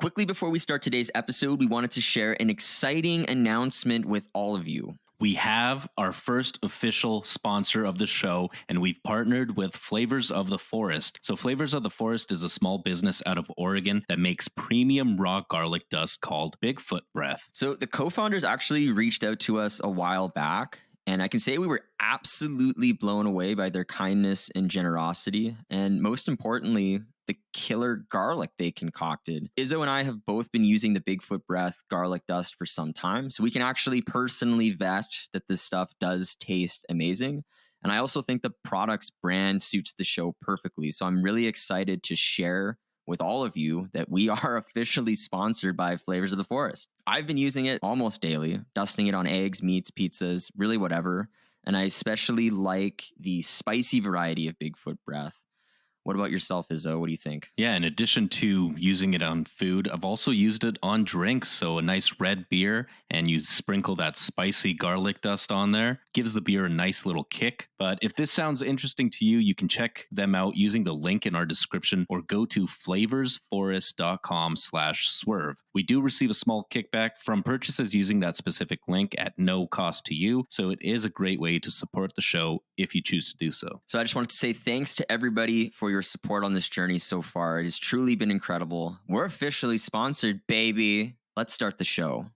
Quickly before we start today's episode, we wanted to share an exciting announcement with all of you. We have our first official sponsor of the show, and we've partnered with Flavors of the Forest. So Flavors of the Forest is a small business out of Oregon that makes premium raw garlic dust called Bigfoot Breath. So the co-founders actually reached out to us a while back, and I can say we were absolutely blown away by their kindness and generosity, and most importantly, the killer garlic they concocted. Izzo and I have both been using the Bigfoot Breath garlic dust for some time, so we can actually personally vet that this stuff does taste amazing. And I also think the product's brand suits the show perfectly. So I'm really excited to share with all of you that we are officially sponsored by Flavors of the Forest. I've been using it almost daily, dusting it on eggs, meats, pizzas, really whatever. And I especially like the spicy variety of Bigfoot Breath. What about yourself, Izzo? What do you think? Yeah, in addition to using it on food, I've also used it on drinks. So a nice red beer, and you sprinkle that spicy garlic dust on there. Gives the beer a nice little kick. But if this sounds interesting to you, you can check them out using the link in our description or go to flavorsforest.com/swerve. We do receive a small kickback from purchases using that specific link at no cost to you. So it is a great way to support the show if you choose to do so. So I just wanted to say thanks to everybody for your support on this journey so far. It has truly been incredible. We're officially sponsored, baby. Let's start the show.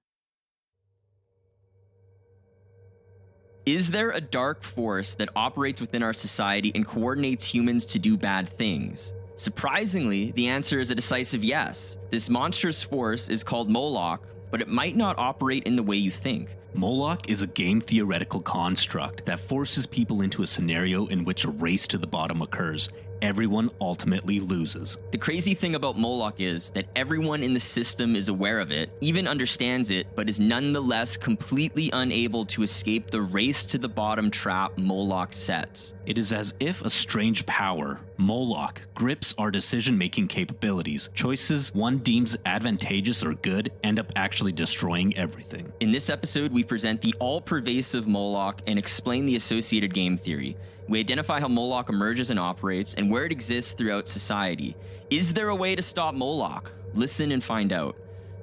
Is there a dark force that operates within our society and coordinates humans to do bad things? Surprisingly, the answer is a decisive yes. This monstrous force is called Moloch, but it might not operate in the way you think. Moloch is a game theoretical construct that forces people into a scenario in which a race to the bottom occurs. Everyone ultimately loses. The crazy thing about Moloch is that everyone in the system is aware of it, even understands it, but is nonetheless completely unable to escape the race to the bottom trap Moloch sets. It is as if a strange power, Moloch, grips our decision-making capabilities. Choices one deems advantageous or good end up actually destroying everything. In this episode, we present the all-pervasive Moloch and explain the associated game theory. We identify how Moloch emerges and operates and where it exists throughout society. Is there a way to stop Moloch? Listen and find out.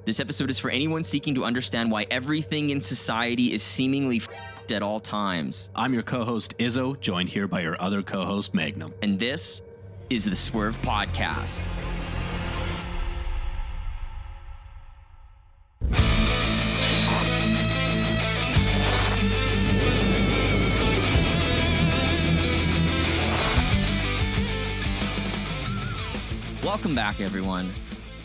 This episode is for anyone seeking to understand why everything in society is seemingly f***ed at all times. I'm your co-host Izzo, joined here by your other co-host Magnum. And this is the Swerve Podcast. Welcome back, everyone.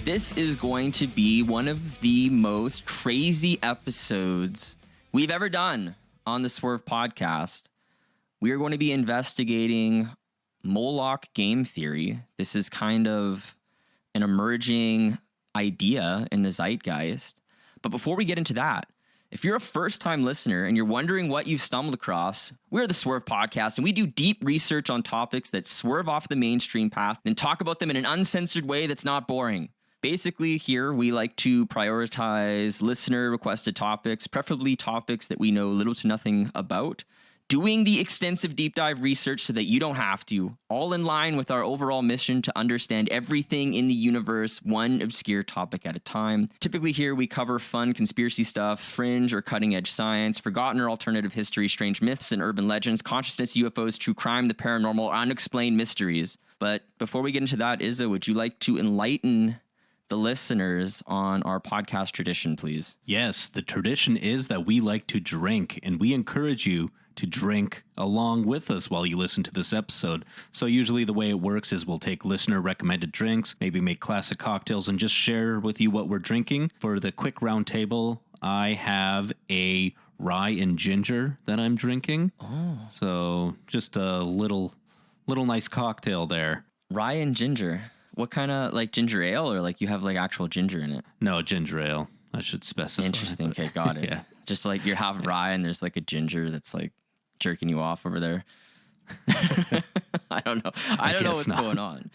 This is going to be one of the most crazy episodes we've ever done on the Swerve Podcast. We are going to be investigating Moloch Game Theory. This is kind of an emerging idea in the zeitgeist. But before we get into that, if you're a first-time listener and you're wondering what you've stumbled across, we're the Swerve Podcast, and we do deep research on topics that swerve off the mainstream path and talk about them in an uncensored way that's not boring. Basically, here we like to prioritize listener-requested topics, preferably topics that we know little to nothing about, doing the extensive deep dive research so that you don't have to, all in line with our overall mission to understand everything in the universe, one obscure topic at a time. Typically here we cover fun conspiracy stuff, fringe or cutting edge science, forgotten or alternative history, strange myths and urban legends, consciousness, UFOs, true crime, the paranormal, or unexplained mysteries. But before we get into that, Izzo, would you like to enlighten the listeners on our podcast tradition, please? Yes, the tradition is that we like to drink, and we encourage you to drink along with us while you listen to this episode. So usually the way it works is we'll take listener recommended drinks, maybe make classic cocktails, and just share with you what we're drinking. For the quick round table, I have a rye and ginger that I'm drinking. Oh. So just a little nice cocktail there. Rye and ginger. What kind of, like, ginger ale, or like you have like actual ginger in it? No, ginger ale. I should specify. Interesting. Okay, got it. Yeah. Just like you have rye and there's like a ginger that's like jerking you off over there. I don't know. I don't know what's going on.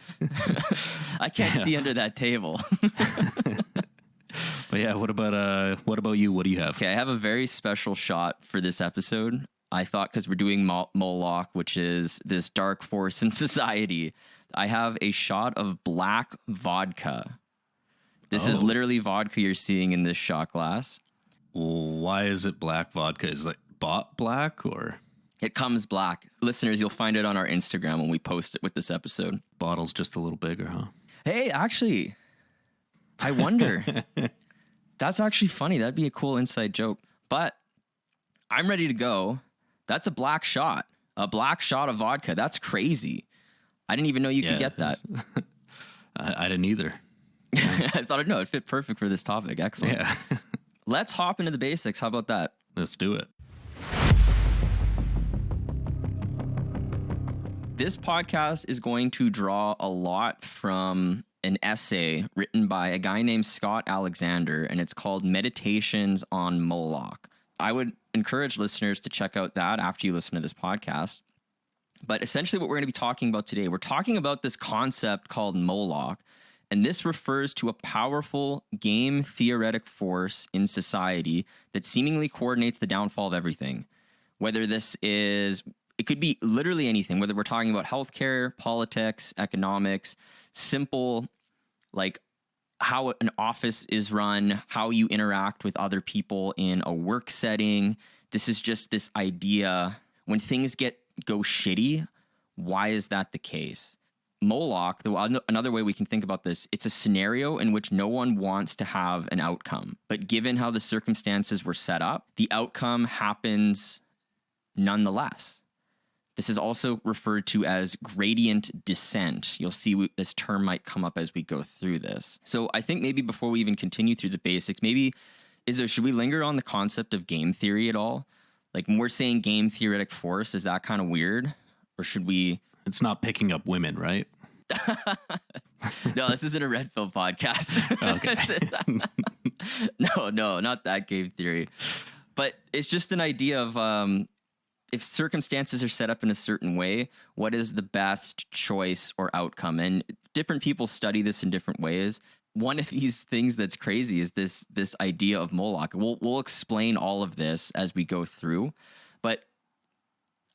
I can't see under that table. But yeah, what about you? What do you have? Okay, I have a very special shot for this episode. I thought, because we're doing Moloch, which is this dark force in society, I have a shot of black vodka. This is literally vodka you're seeing in this shot glass. Why is it black vodka? Is it like bought black or? It comes black. Listeners, you'll find it on our Instagram when we post it with this episode. Bottle's just a little bigger, huh? Hey, actually, I wonder. That's actually funny. That'd be a cool inside joke. But I'm ready to go. That's a black shot. A black shot of vodka. That's crazy. I didn't even know you could get that. I didn't either. I thought it fit perfect for this topic. Excellent. Yeah. Let's hop into the basics. How about that? Let's do it. This podcast is going to draw a lot from an essay written by a guy named Scott Alexander, and it's called Meditations on Moloch. I would encourage listeners to check out that after you listen to this podcast. But essentially what we're going to be talking about today, we're talking about this concept called Moloch, and this refers to a powerful game theoretic force in society that seemingly coordinates the downfall of everything. Whether this is, it could be literally anything, whether we're talking about healthcare, politics, economics, simple, like how an office is run, how you interact with other people in a work setting. This is just this idea when things go shitty, why is that the case? Moloch, another way we can think about this, it's a scenario in which no one wants to have an outcome. But given how the circumstances were set up, the outcome happens nonetheless. This is also referred to as gradient descent. You'll see this term might come up as we go through this. So I think maybe before we even continue through the basics, should we linger on the concept of game theory at all? Like when we're saying game theoretic force, is that kind of weird? Or should we... It's not picking up women, right? No, this isn't a red pill podcast. Okay. No, not that game theory. But it's just an idea of if circumstances are set up in a certain way, what is the best choice or outcome? And different people study this in different ways. One of these things that's crazy is this idea of Moloch. We'll explain all of this as we go through. But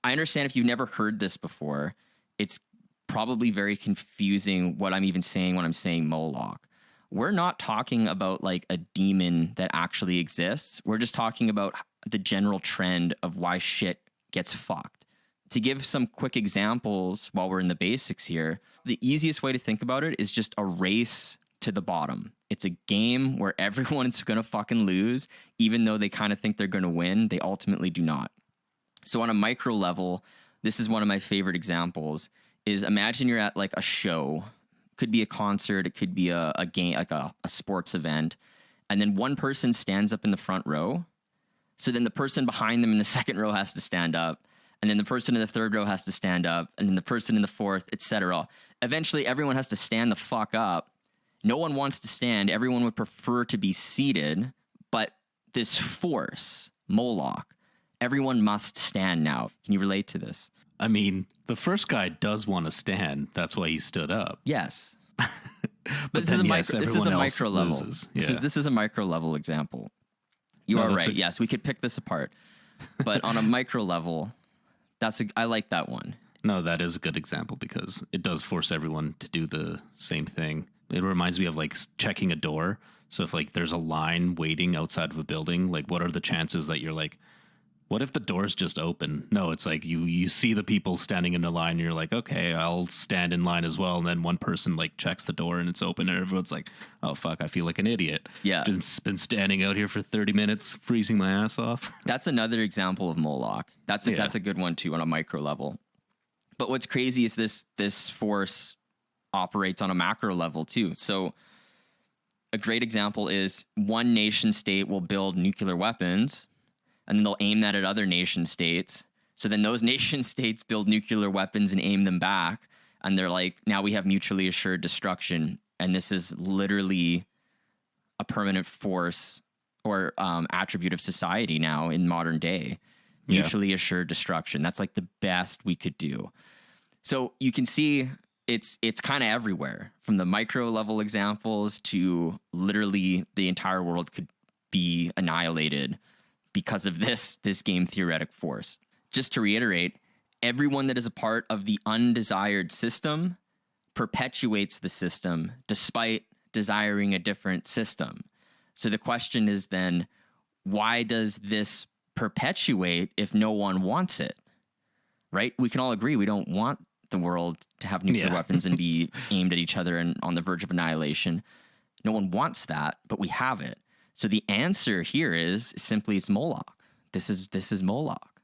I understand if you've never heard this before, it's probably very confusing what I'm even saying when I'm saying Moloch. We're not talking about like a demon that actually exists. We're just talking about the general trend of why shit gets fucked. To give some quick examples while we're in the basics here, the easiest way to think about it is just a race to the bottom. It's a game where everyone's going to fucking lose, even though they kind of think they're going to win. They ultimately do not. So on a micro level, this is one of my favorite examples, is imagine you're at like a show. Could be a concert. It could be a game, like a sports event. And then one person stands up in the front row. So then the person behind them in the second row has to stand up. And then the person in the third row has to stand up. And then the person in the fourth, etc. Eventually, everyone has to stand the fuck up. No one wants to stand. Everyone would prefer to be seated. But this force, Moloch, everyone must stand now. Can you relate to this? I mean, the first guy does want to stand. That's why he stood up. Yes. But this is a micro level. Yeah. This is a micro level example. You are right. Yes, we could pick this apart. But on a micro level, I like that one. No, that is a good example because it does force everyone to do the same thing. It reminds me of like checking a door. So if like there's a line waiting outside of a building, like what are the chances that you're like, what if the door's just open? No, it's like you see the people standing in a line and you're like, okay, I'll stand in line as well. And then one person like checks the door and it's open and everyone's like, oh, fuck, I feel like an idiot. Yeah. Just been standing out here for 30 minutes, freezing my ass off. That's another example of Moloch. That's a good one too on a micro level. But what's crazy is this force operates on a macro level too. So a great example is one nation state will build nuclear weapons and then they'll aim that at other nation states. So then those nation states build nuclear weapons and aim them back. And they're like, now we have mutually assured destruction. And this is literally a permanent force or attribute of society now in modern day. Mutually assured destruction. That's like the best we could do. So you can see it's kind of everywhere, from the micro level examples to literally the entire world could be annihilated because of this game theoretic force. Just to reiterate, everyone that is a part of the undesired system perpetuates the system despite desiring a different system. So the question is then, why does this perpetuate if no one wants it? Right? We can all agree we don't want the world to have nuclear weapons and be aimed at each other and on the verge of annihilation. No one wants that, but we have it. So the answer here is simply it's Moloch. This is Moloch.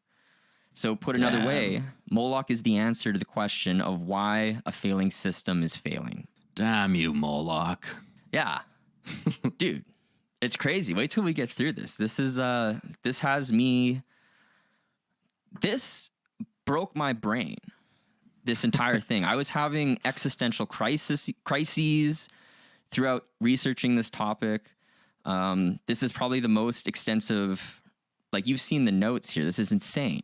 So put another way, Moloch is the answer to the question of why a failing system is failing. Damn you, Moloch. Yeah. Dude, it's crazy. Wait till we get through this. This broke my brain. This entire thing. I was having existential crises throughout researching this topic. This is probably the most extensive, like you've seen the notes here. This is insane.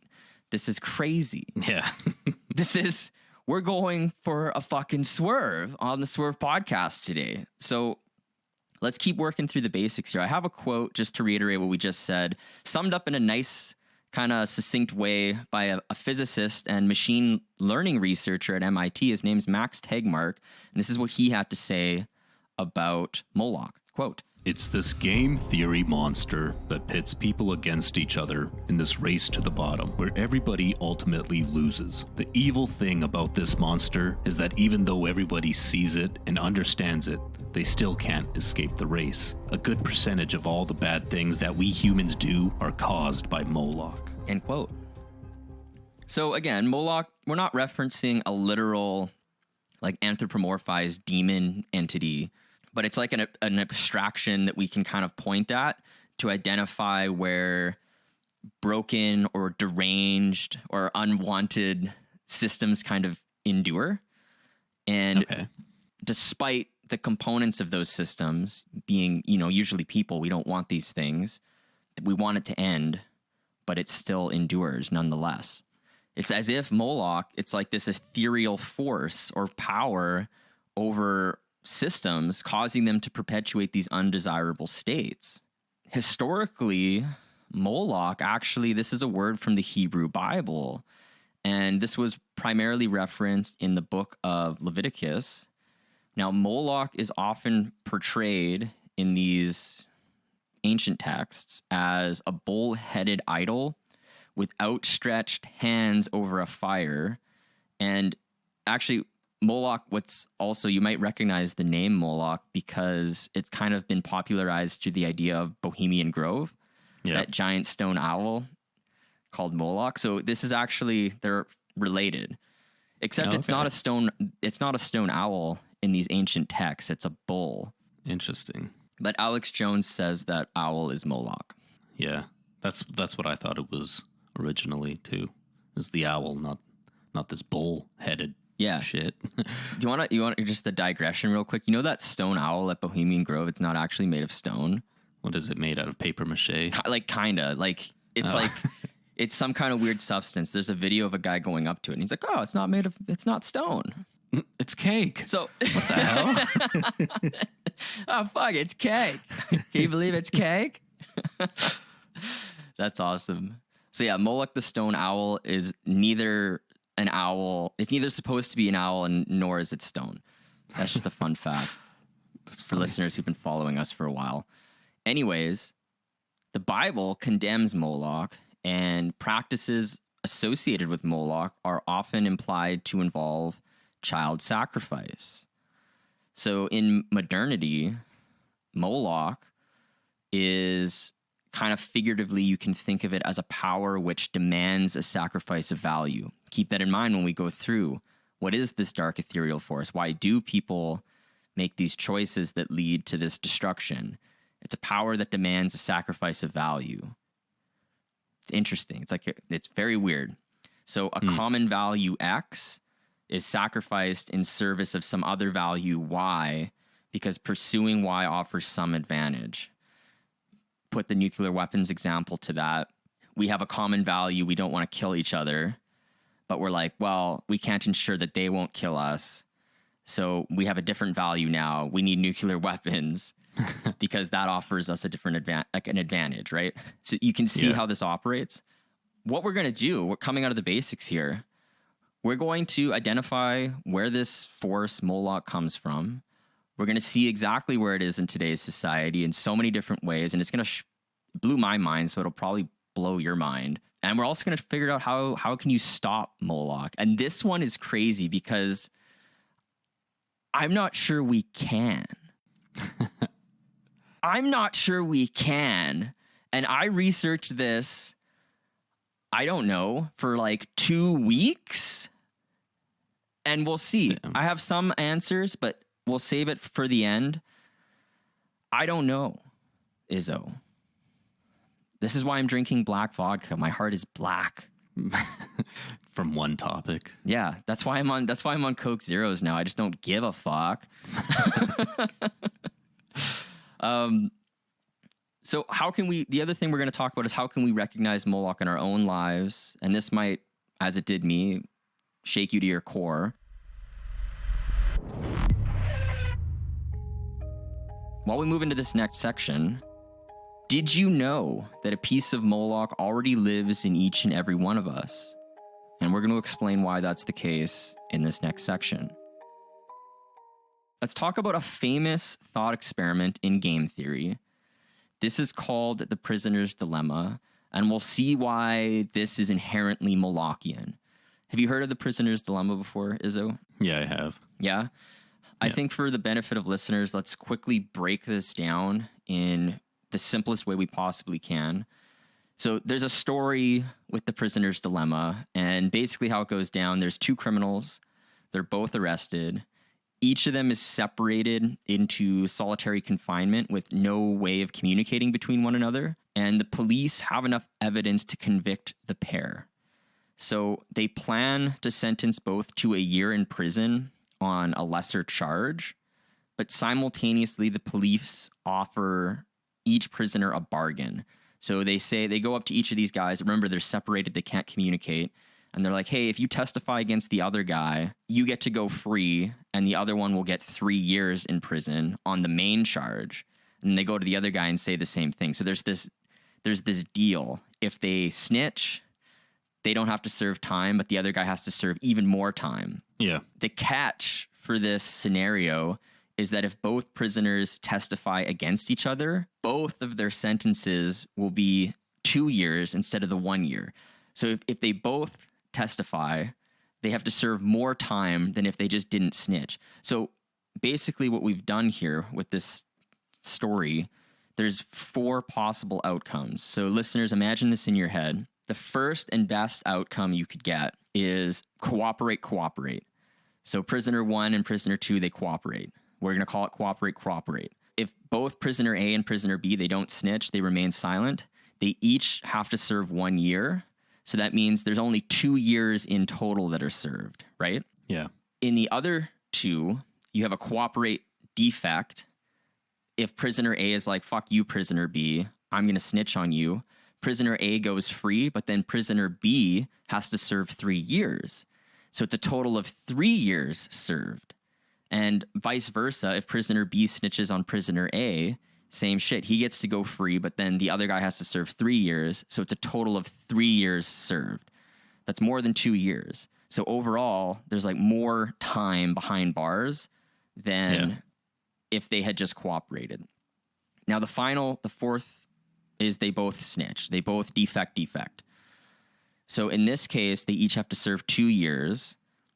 This is crazy. Yeah. We're going for a fucking swerve on the Swerve podcast today. So let's keep working through the basics here. I have a quote just to reiterate what we just said, summed up in a nice kind of succinct way by a physicist and machine learning researcher at MIT. His name's Max Tegmark, and this is what he had to say about Moloch. Quote, "It's this game theory monster that pits people against each other in this race to the bottom, where everybody ultimately loses. The evil thing about this monster is that even though everybody sees it and understands it, they still can't escape the race. A good percentage of all the bad things that we humans do are caused by Moloch." End quote. So again, Moloch, we're not referencing a literal, like anthropomorphized demon entity, but it's like an abstraction that we can kind of point at to identify where broken or deranged or unwanted systems kind of endure. And despite the components of those systems being, usually people, we don't want these things. We want it to end, but it still endures nonetheless. It's as if Moloch, it's like this ethereal force or power over systems, causing them to perpetuate these undesirable states. Historically, Moloch, actually, this is a word from the Hebrew Bible, and this was primarily referenced in the book of Leviticus. Now, Moloch is often portrayed in these ancient texts as a bull-headed idol with outstretched hands over a fire. And actually, Moloch, you might recognize the name Moloch because it's kind of been popularized through the idea of Bohemian Grove, that giant stone owl called Moloch. So this is actually, they're related, except it's not a stone owl in these ancient texts. It's a bull. Interesting. But Alex Jones says that owl is Moloch. Yeah, that's what I thought it was originally too. Is the owl, not this bull-headed shit. You want just a digression real quick? You know that stone owl at Bohemian Grove? It's not actually made of stone. What is it made out of? Paper mache? Kinda. It's like it's some kind of weird substance. There's a video of a guy going up to it, and he's like, "Oh, it's not stone. It's cake." So what the hell? Oh fuck, it's cake. Can you believe it's cake? That's awesome. So yeah, Moloch the stone owl is neither an owl. It's neither supposed to be an owl and nor is it stone. That's just a fun fact. That's for listeners who've been following us for a while. Anyways, the Bible condemns Moloch, and practices associated with Moloch are often implied to involve child sacrifice. So in modernity, Moloch is kind of figuratively, you can think of it as a power which demands a sacrifice of value. Keep that in mind when we go through what is this dark ethereal force? Why do people make these choices that lead to this destruction? It's a power that demands a sacrifice of value. It's interesting. It's very weird. So a common value X is sacrificed in service of some other value Y, because pursuing Y offers some advantage. Put the nuclear weapons example to that. We have a common value. We don't want to kill each other, but we're like, well, we can't ensure that they won't kill us. So we have a different value now. We need nuclear weapons because that offers us a different advantage, right? So you can see how this operates. What we're going to do, we're coming out of the basics here. We're going to identify where this force Moloch comes from. We're going to see exactly where it is in today's society in so many different ways. And it's going to blew my mind, so it'll probably blow your mind. And we're also going to figure out how can you stop Moloch. And this one is crazy because I'm not sure we can. I'm not sure we can. And I researched this, I don't know, for like 2 weeks. And we'll see. I have some answers, but we'll save it for the end. I don't know, Izzo. This is why I'm drinking black vodka. My heart is black. From one topic. Yeah, that's why I'm on Coke Zeros now. I just don't give a fuck. So how can we, the other thing we're going to talk about is how can we recognize Moloch in our own lives? And this might, as it did me, shake you to your core. While we move into this next section, did you know that a piece of Moloch already lives in each and every one of us? And we're going to explain why that's the case in this next section. Let's talk about a famous thought experiment in game theory. This is called the prisoner's dilemma, and we'll see why this is inherently Molochian. Have you heard of the prisoner's dilemma before, Izzo? Yeah, I have. Yeah? I think for the benefit of listeners, let's quickly break this down in the simplest way we possibly can. So there's a story with the prisoner's dilemma, and basically how it goes down, there's 2 criminals. They're both arrested. Each of them is separated into solitary confinement with no way of communicating between one another. And the police have enough evidence to convict the pair. So they plan to sentence both to a year in prison on a lesser charge. But simultaneously, the police offer each prisoner a bargain. So they say, they go up to each of these guys. Remember, they're separated. They can't communicate. And they're like, hey, if you testify against the other guy, you get to go free, and the other one will get 3 years in prison on the main charge. And they go to the other guy and say the same thing. So there's this deal. If they snitch, they don't have to serve time, but the other guy has to serve even more time. Yeah. The catch for this scenario is that if both prisoners testify against each other, both of their sentences will be 2 years instead of the 1 year. So if they both testify, they have to serve more time than if they just didn't snitch. So basically what we've done here with this story, there's 4 possible outcomes. So listeners, imagine this in your head. The first and best outcome you could get is cooperate. So prisoner 1 and prisoner 2, they cooperate. We're going to call it cooperate. If both prisoner A and prisoner B, they don't snitch, they remain silent, they each have to serve 1 year. So that means there's only 2 years in total that are served, right? Yeah. In the other 2, you have a cooperate defect. If prisoner A is like, fuck you, prisoner B, I'm going to snitch on you, prisoner A goes free, but then prisoner B has to serve 3 years. So it's a total of 3 years served. And vice versa, if prisoner B snitches on prisoner A, same shit. He gets to go free, but then the other guy has to serve 3 years. So it's a total of 3 years served. That's more than 2 years. So overall, there's like more time behind bars than if they had just cooperated. Now the 4th is they both snitch. They both defect. So in this case, they each have to serve 2 years.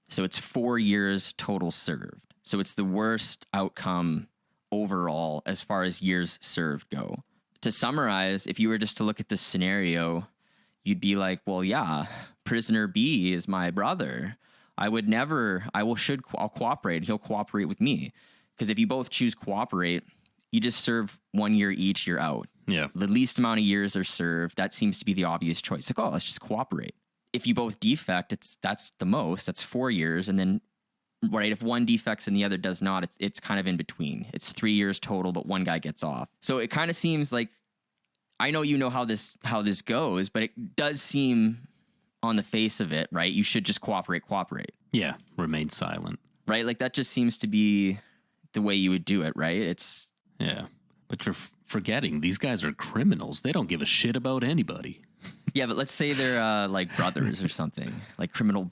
So it's 4 years total served. So it's the worst outcome overall as far as years served go. To summarize, if you were just to look at this scenario, you'd be like, well, yeah, prisoner B is my brother. I'll cooperate. He'll cooperate with me. Because if you both choose cooperate, you just serve 1 year each, you're out. Yeah. The least amount of years are served. That seems to be the obvious choice. Like, oh, let's just cooperate. If you both defect, that's the most. That's 4 years. And then, right, if one defects and the other does not, it's kind of in between. It's 3 years total, but one guy gets off. So it kind of seems like, I know you know how this goes, but it does seem on the face of it, right? You should just cooperate. Yeah. Remain silent. Right? Like that just seems to be the way you would do it, right? Yeah. But you're forgetting these guys are criminals. They don't give a shit about anybody. Yeah, but let's say they're like brothers or something, like criminal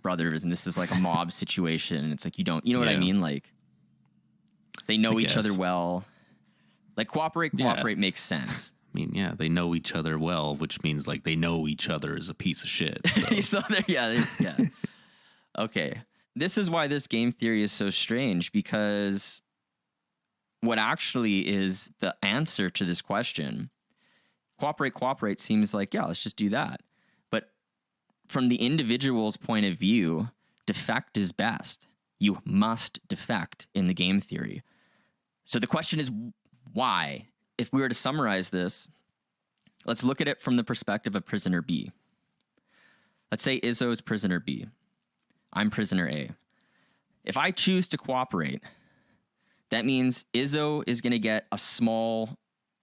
brothers, and this is like a mob situation. And it's like, you know what I mean? Like, They know I each other guess. well. Like cooperate makes sense. I mean, yeah, they know each other well, which means like they know each other is a piece of shit. So. So yeah. Okay. This is why this game theory is so strange, because what actually is the answer to this question, cooperate seems like, yeah, let's just do that. But from the individual's point of view, defect is best. You must defect in the game theory. So the question is why? If we were to summarize this, let's look at it from the perspective of prisoner B. Let's say Izzo is prisoner B. I'm prisoner A. If I choose to cooperate, that means Izzo is going to get a small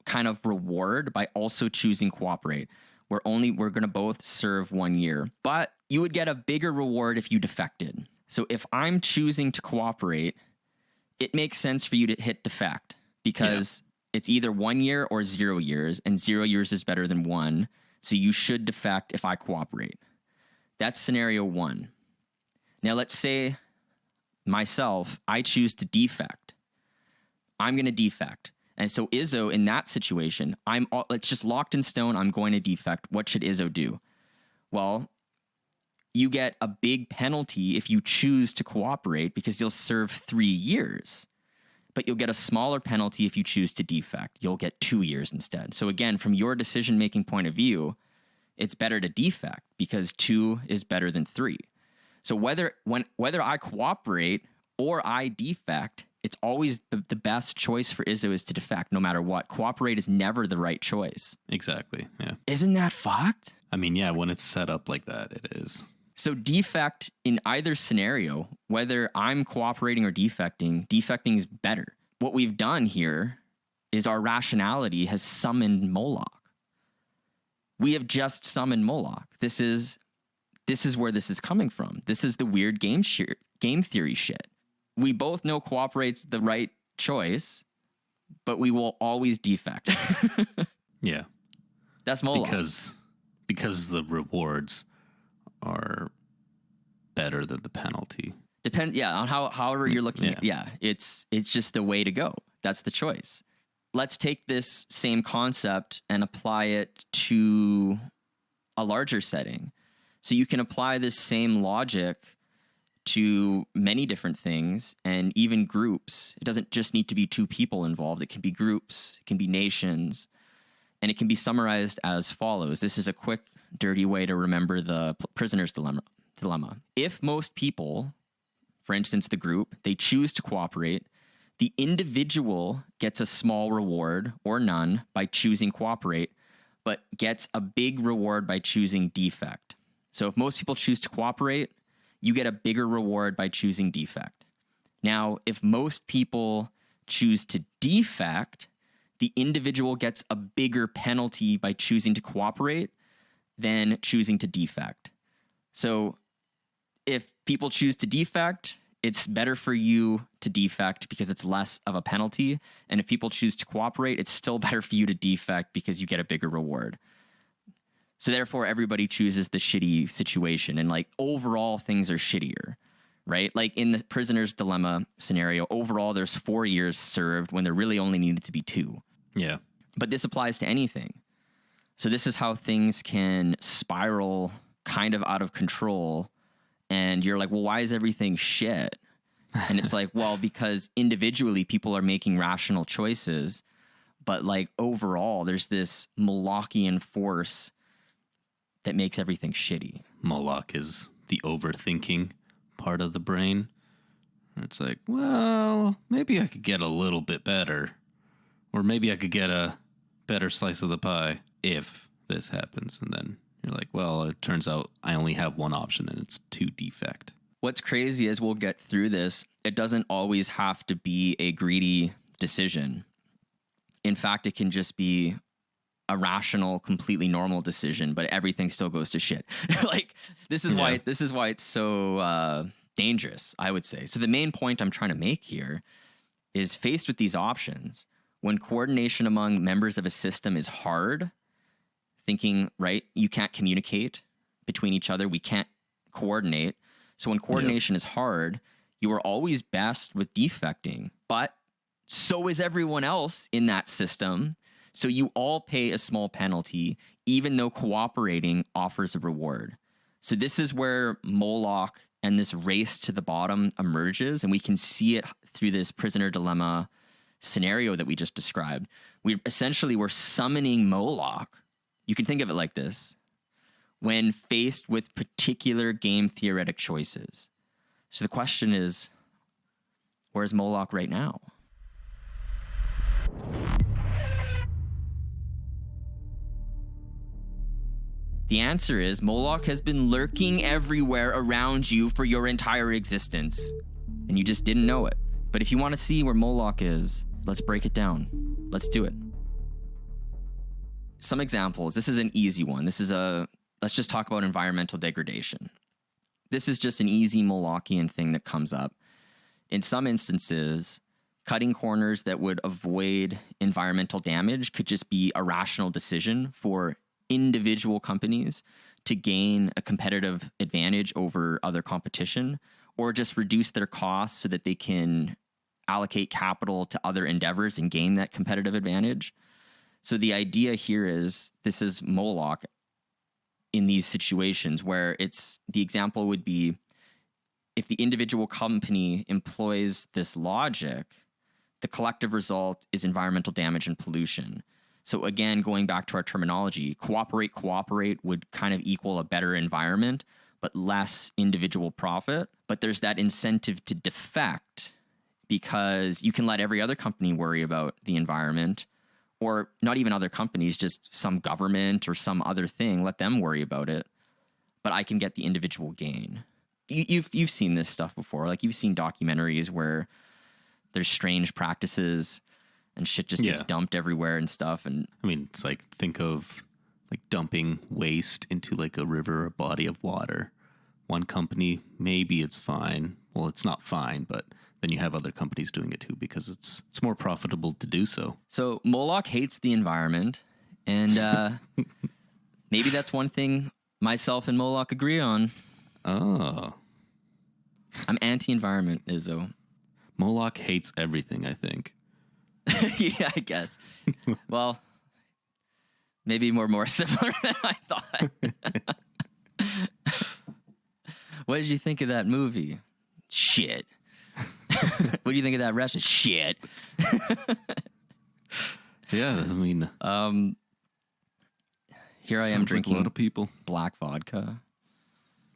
kind of reward by also choosing cooperate. We're going to both serve 1 year, but you would get a bigger reward if you defected. So if I'm choosing to cooperate, it makes sense for you to hit defect, because it's either 1 year or 0 years, and 0 years is better than 1. So you should defect if I cooperate. That's scenario 1. Now let's say myself, I choose to defect. I'm going to defect. And so Izzo, in that situation, it's just locked in stone. I'm going to defect. What should Izzo do? Well, you get a big penalty if you choose to cooperate, because you'll serve 3 years. But you'll get a smaller penalty if you choose to defect. You'll get 2 years instead. So again, from your decision-making point of view, it's better to defect, because 2 is better than 3. So whether I cooperate or I defect, it's always the best choice for Izzo is to defect, no matter what. Cooperate is never the right choice. Exactly. Yeah. Isn't that fucked? I mean, yeah, when it's set up like that, it is. So defect in either scenario, whether I'm cooperating or defecting is better. What we've done here is our rationality has summoned Moloch. We have just summoned Moloch. This is where this is coming from. This is the weird game theory shit. We both know cooperate's the right choice, but we will always defect. Yeah. That's Moloch. Because the rewards are better than the penalty. On however you're looking at it. Yeah, it's just the way to go. That's the choice. Let's take this same concept and apply it to a larger setting. So you can apply this same logic to many different things, and even groups. It doesn't just need to be 2 people involved. It can be groups, it can be nations, and it can be summarized as follows. This is a quick, dirty way to remember the prisoner's dilemma. If most people, for instance, the group, they choose to cooperate, the individual gets a small reward or none by choosing cooperate, but gets a big reward by choosing defect. So if most people choose to cooperate, you get a bigger reward by choosing defect. Now, if most people choose to defect, the individual gets a bigger penalty by choosing to cooperate than choosing to defect. So if people choose to defect, it's better for you to defect because it's less of a penalty. And if people choose to cooperate, it's still better for you to defect because you get a bigger reward. So therefore, everybody chooses the shitty situation, and like overall things are shittier, right? Like in the prisoner's dilemma scenario, overall there's 4 years served when there really only needed to be 2. Yeah. But this applies to anything. So this is how things can spiral kind of out of control. And you're like, well, why is everything shit? And it's like, well, because individually people are making rational choices, but like overall there's this Molochian force that makes everything shitty. Moloch is the overthinking part of the brain. It's like, well, maybe I could get a little bit better. Or maybe I could get a better slice of the pie if this happens. And then you're like, well, it turns out I only have one option, and it's to defect. What's crazy is we'll get through this. It doesn't always have to be a greedy decision. In fact, it can just be a rational, completely normal decision, but everything still goes to shit. Like this is why it's so dangerous, I would say. So the main point I'm trying to make here is, faced with these options, when coordination among members of a system is hard, thinking, right, you can't communicate between each other, we can't coordinate. So when coordination is hard, you are always best with defecting, but so is everyone else in that system. So you all pay a small penalty, even though cooperating offers a reward. So this is where Moloch and this race to the bottom emerges, and we can see it through this prisoner dilemma scenario that we just described. We're summoning Moloch. You can think of it like this: when faced with particular game theoretic choices. So the question is, where's Moloch right now? The answer is Moloch has been lurking everywhere around you for your entire existence, and you just didn't know it. But if you want to see where Moloch is, let's break it down. Let's do it. Some examples. This is an easy one. Let's just talk about environmental degradation. This is just an easy Molochian thing that comes up. In some instances, cutting corners that would avoid environmental damage could just be a rational decision for individual companies to gain a competitive advantage over other competition, or just reduce their costs so that they can allocate capital to other endeavors and gain that competitive advantage. So the idea here is this is Moloch in these situations where the example would be if the individual company employs this logic, the collective result is environmental damage and pollution. So again, going back to our terminology, cooperate would kind of equal a better environment, but less individual profit. But there's that incentive to defect because you can let every other company worry about the environment, or not even other companies, just some government or some other thing, let them worry about it. But I can get the individual gain. You've seen this stuff before. Like you've seen documentaries where there's strange practices and shit just gets dumped everywhere and stuff. And I mean, it's like, think of like dumping waste into like a river or a body of water. One company, maybe it's fine. Well, it's not fine, but then you have other companies doing it too because it's more profitable to do so. So Moloch hates the environment, and maybe that's one thing myself and Moloch agree on. Oh. I'm anti-environment, Izzo. Moloch hates everything, I think. Yeah, I guess. Well, maybe we're more similar than I thought. What did you think of that movie? Shit. What do you think of that restaurant? Shit. Yeah, I mean, here I am drinking like a lot of people. Black vodka,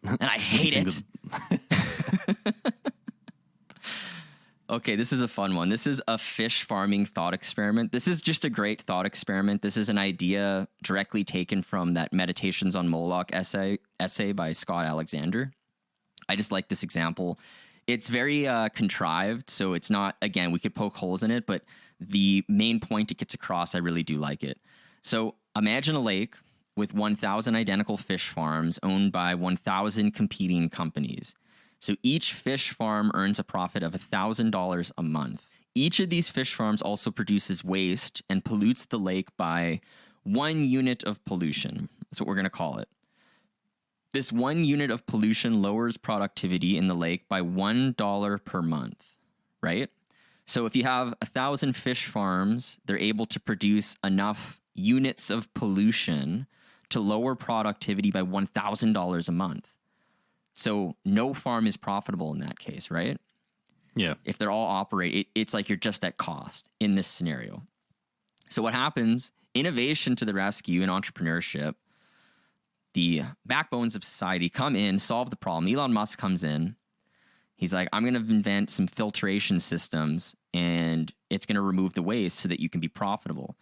and I hate it. Okay, this is a fun one. This is a fish farming thought experiment. This is just a great thought experiment. This is an idea directly taken from that Meditations on Moloch essay by Scott Alexander. I just like this example. It's very contrived, so it's not, again, we could poke holes in it, but the main point it gets across, I really do like it. So imagine a lake with 1,000 identical fish farms owned by 1,000 competing companies. So each fish farm earns a profit of $1,000 a month. Each of these fish farms also produces waste and pollutes the lake by 1 unit of pollution. That's what we're going to call it. This 1 unit of pollution lowers productivity in the lake by $1 per month, right? So if you have 1,000 fish farms, they're able to produce enough units of pollution to lower productivity by $1,000 a month. So no farm is profitable in that case, right? Yeah. If they're all operate, it's like you're just at cost in this scenario. So what happens? Innovation to the rescue in entrepreneurship. The backbones of society come in, solve the problem. Elon Musk comes in. He's like, I'm going to invent some filtration systems, and it's going to remove the waste so that you can be profitable.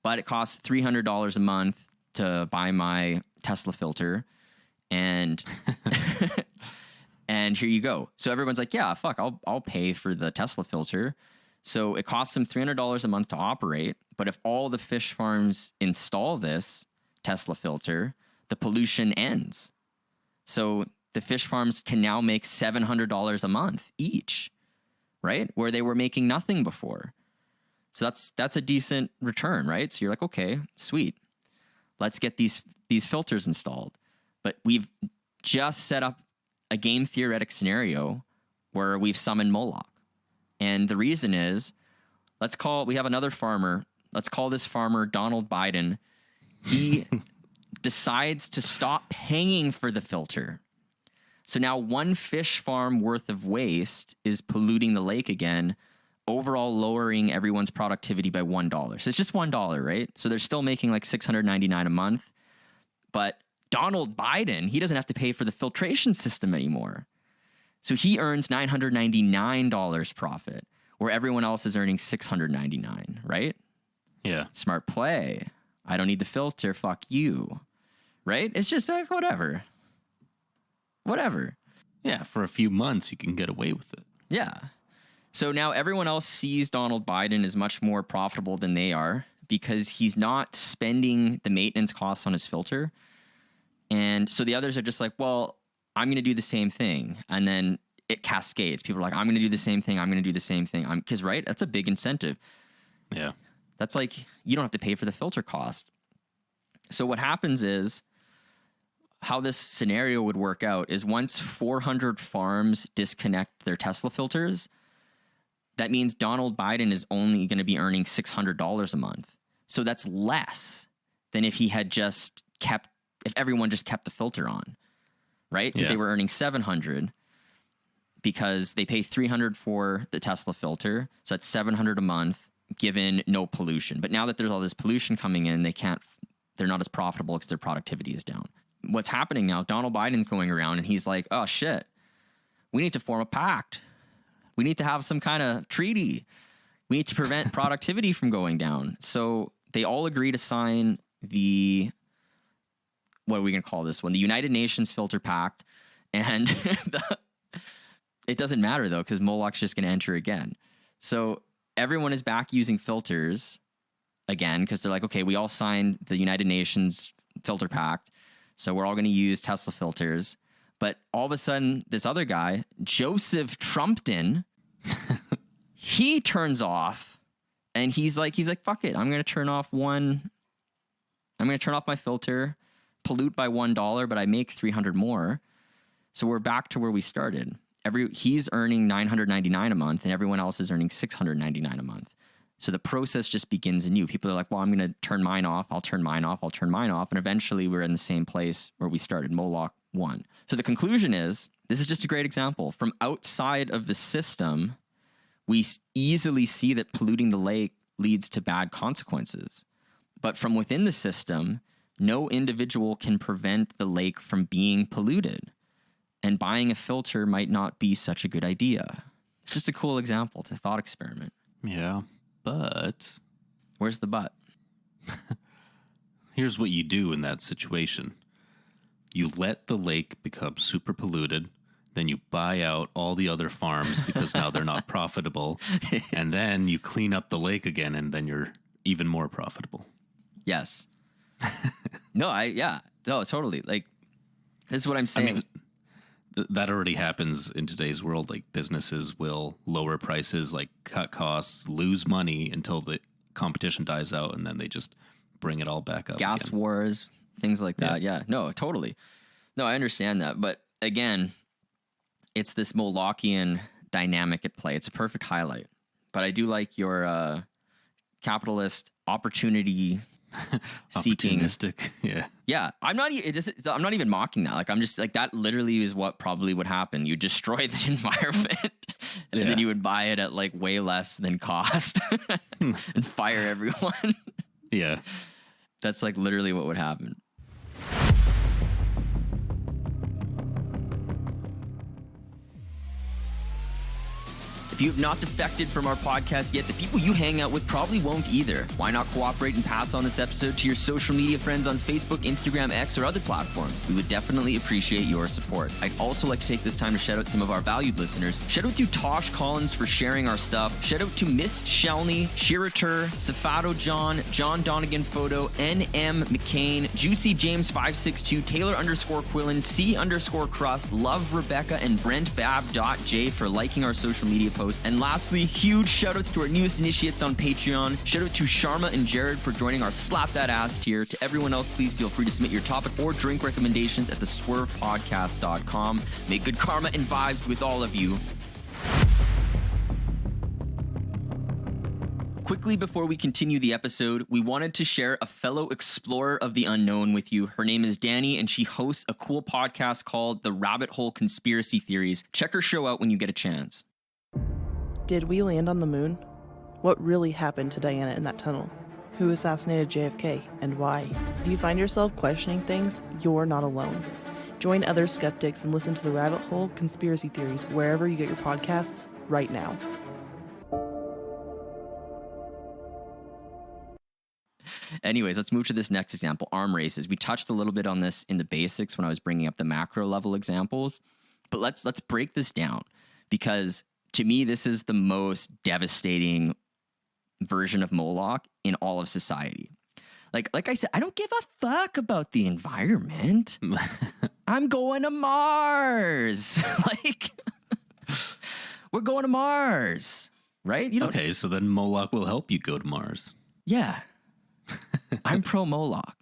But it costs $300 a month to buy my Tesla filter. And and here you go. So everyone's like, yeah, fuck, I'll pay for the Tesla filter. So it costs them $300 a month to operate. But if all the fish farms install this Tesla filter, the pollution ends. So the fish farms can now make $700 a month each, right? Where they were making nothing before. So that's a decent return, right? So you're like, okay, sweet. Let's get these filters installed. But we've just set up a game theoretic scenario where we've summoned Moloch. And the reason is we have another farmer. Let's call this farmer Donald Biden. He decides to stop paying for the filter. So now one fish farm worth of waste is polluting the lake again, overall lowering everyone's productivity by $1. So it's just $1, right? So they're still making like $699 a month. But Donald Biden, he doesn't have to pay for the filtration system anymore. So he earns $999 profit, where everyone else is earning $699, right? Yeah. Smart play. I don't need the filter. Fuck you. Right? It's just like, whatever. Yeah, for a few months, you can get away with it. Yeah. So now everyone else sees Donald Biden as much more profitable than they are because he's not spending the maintenance costs on his filter. And so the others are just like, well, I'm going to do the same thing. And then it cascades. People are like, I'm going to do the same thing. I'm going to do the same thing. Because, right, that's a big incentive. Yeah. That's like, you don't have to pay for the filter cost. So what happens is, how this scenario would work out is once 400 farms disconnect their Tesla filters, that means Donald Biden is only going to be earning $600 a month. So that's less than if he had just if everyone just kept the filter on, right? Because they were earning $700 because they pay $300 for the Tesla filter. So that's $700 a month given no pollution. But now that there's all this pollution coming in, they're not as profitable because their productivity is down. What's happening now, Donald Biden's going around and he's like, oh shit, we need to form a pact. We need to have some kind of treaty. We need to prevent productivity from going down. So they all agree to sign what are we going to call this one? The United Nations Filter Pact. And it doesn't matter though, because Moloch's just going to enter again. So everyone is back using filters again, because they're like, okay, we all signed the United Nations Filter Pact. So we're all going to use Tesla filters. But all of a sudden, this other guy, Joseph Trumpton, he turns off and he's like, fuck it. I'm going to turn off my filter, pollute by $1, but I make 300 more. So we're back to where we started. He's earning $999 a month and everyone else is earning $699 a month. So the process just begins anew. People are like, well, I'm going to turn mine off. I'll turn mine off. I'll turn mine off. And eventually we're in the same place where we started. Moloch won. So the conclusion is, this is just a great example. From outside of the system, we easily see that polluting the lake leads to bad consequences. But from within the system, no individual can prevent the lake from being polluted. And buying a filter might not be such a good idea. It's just a cool example. It's a thought experiment. Yeah. But where's the but? Here's what you do in that situation. You let the lake become super polluted, then you buy out all the other farms because now they're not profitable, and then you clean up the lake again, and then you're even more profitable. Yes. No, totally. Like, this is what I'm saying. I mean, that already happens in today's world. Like, businesses will lower prices, like cut costs, lose money until the competition dies out, and then they just bring it all back up. Gas again. Wars, things like that. Yeah, no, totally. No, I understand that. But again, it's this Molochian dynamic at play. It's a perfect highlight. But I do like your capitalist opportunity seeking. Opportunistic. Yeah. I'm not even mocking that. Like, I'm just like, that literally is what probably would happen. You destroy the environment and then you would buy it at like way less than cost and fire everyone. Yeah. That's like literally what would happen. If you have not defected from our podcast yet, the people you hang out with probably won't either. Why not cooperate and pass on this episode to your social media friends on Facebook, Instagram, X, or other platforms? We would definitely appreciate your support. I'd also like to take this time to shout out some of our valued listeners. Shout out to Tosh Collins for sharing our stuff. Shout out to Miss Shelney, Shirater, Safato John, John Donegan Photo, NM McCain, Juicy James 562, Taylor _Quillen, C _Crust, Love Rebecca, and Brent Bab.J for liking our social media posts. And lastly, huge shoutouts to our newest initiates on Patreon. Shout out to Sharma and Jared for joining our Slap That Ass tier. To everyone else, please feel free to submit your topic or drink recommendations at theswervepodcast.com. May good karma and vibes with all of you. Quickly before we continue the episode, we wanted to share a fellow explorer of the unknown with you. Her name is Danny, and she hosts a cool podcast called The Rabbit Hole Conspiracy Theories. Check her show out when you get a chance. Did we land on the moon? What really happened to Diana in that tunnel? Who assassinated JFK and why? If you find yourself questioning things, you're not alone. Join other skeptics and listen to The Rabbit Hole Conspiracy Theories wherever you get your podcasts right now. Anyways, let's move to this next example, arm races. We touched a little bit on this in the basics when I was bringing up the macro level examples, but let's break this down, because to me, this is the most devastating version of Moloch in all of society. Like I said, I don't give a fuck about the environment. I'm going to Mars. We're going to Mars, right? Okay, so then Moloch will help you go to Mars. Yeah. I'm pro Moloch.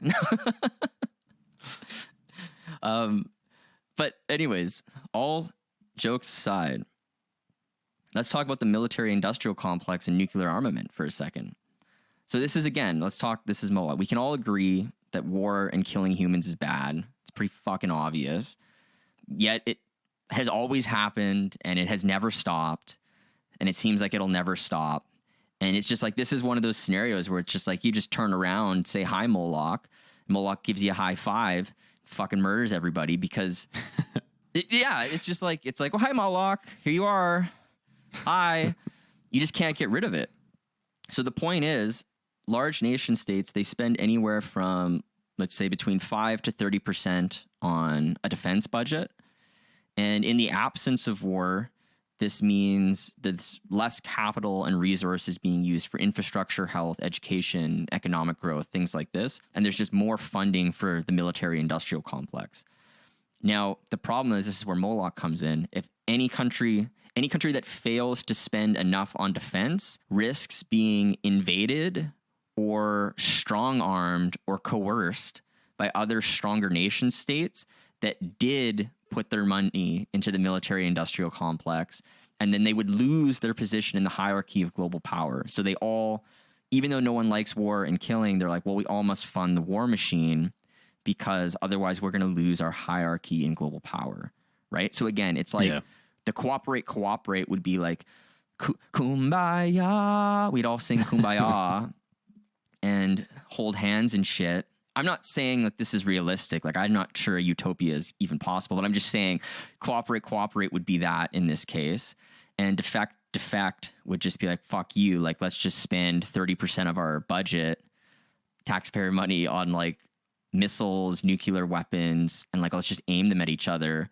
But anyways, all jokes aside, let's talk about the military industrial complex and nuclear armament for a second. So this is Moloch. We can all agree that war and killing humans is bad. It's pretty fucking obvious. Yet it has always happened and it has never stopped. And it seems like it'll never stop. And it's just like, this is one of those scenarios where it's just like, you just turn around, say hi, Moloch. Moloch gives you a high five, fucking murders everybody because it's just like, well, hi, Moloch, here you are. Hi. You just can't get rid of it. So the point is, large nation states, they spend anywhere from, let's say, between 5 to 30% on a defense budget. And in the absence of war, this means there's less capital and resources being used for infrastructure, health, education, economic growth, things like this. And there's just more funding for the military industrial complex. Now, the problem is, this is where Moloch comes in. If any country that fails to spend enough on defense risks being invaded or strong-armed or coerced by other stronger nation states that did put their money into the military-industrial complex, and then they would lose their position in the hierarchy of global power. So they all, even though no one likes war and killing, they're like, well, we all must fund the war machine because otherwise we're going to lose our hierarchy in global power, right? So again, it's like the cooperate would be like, kumbaya. We'd all sing kumbaya and hold hands and shit. I'm not saying that this is realistic. Like, I'm not sure a utopia is even possible, but I'm just saying cooperate would be that in this case. And defect would just be like, fuck you. Like, let's just spend 30% of our budget, taxpayer money, on like missiles, nuclear weapons, and like, let's just aim them at each other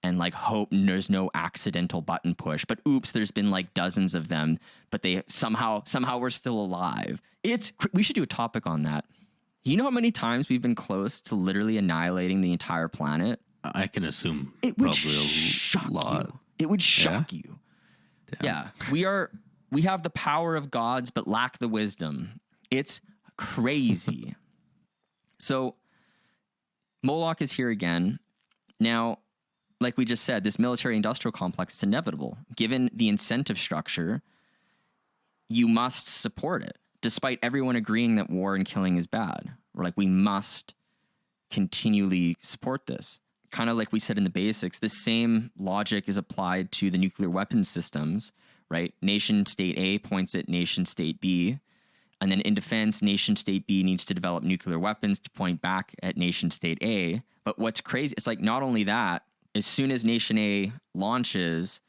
and like hope there's no accidental button push. But oops, there's been like dozens of them, but they somehow we're still alive. We should do a topic on that. You know how many times we've been close to literally annihilating the entire planet? I can assume it would shock you. It would shock you. Damn. Yeah, we have the power of gods, but lack the wisdom. It's crazy. So Moloch is here again. Now, like we just said, this military-industrial complex is inevitable. Given the incentive structure, you must support it, despite everyone agreeing that war and killing is bad. We're like, we must continually support this. Kind of like we said in the basics, this same logic is applied to the nuclear weapons systems, right? Nation state A points at nation state B. And then in defense, nation state B needs to develop nuclear weapons to point back at nation state A. But what's crazy, it's like not only that, as soon as nation A launches,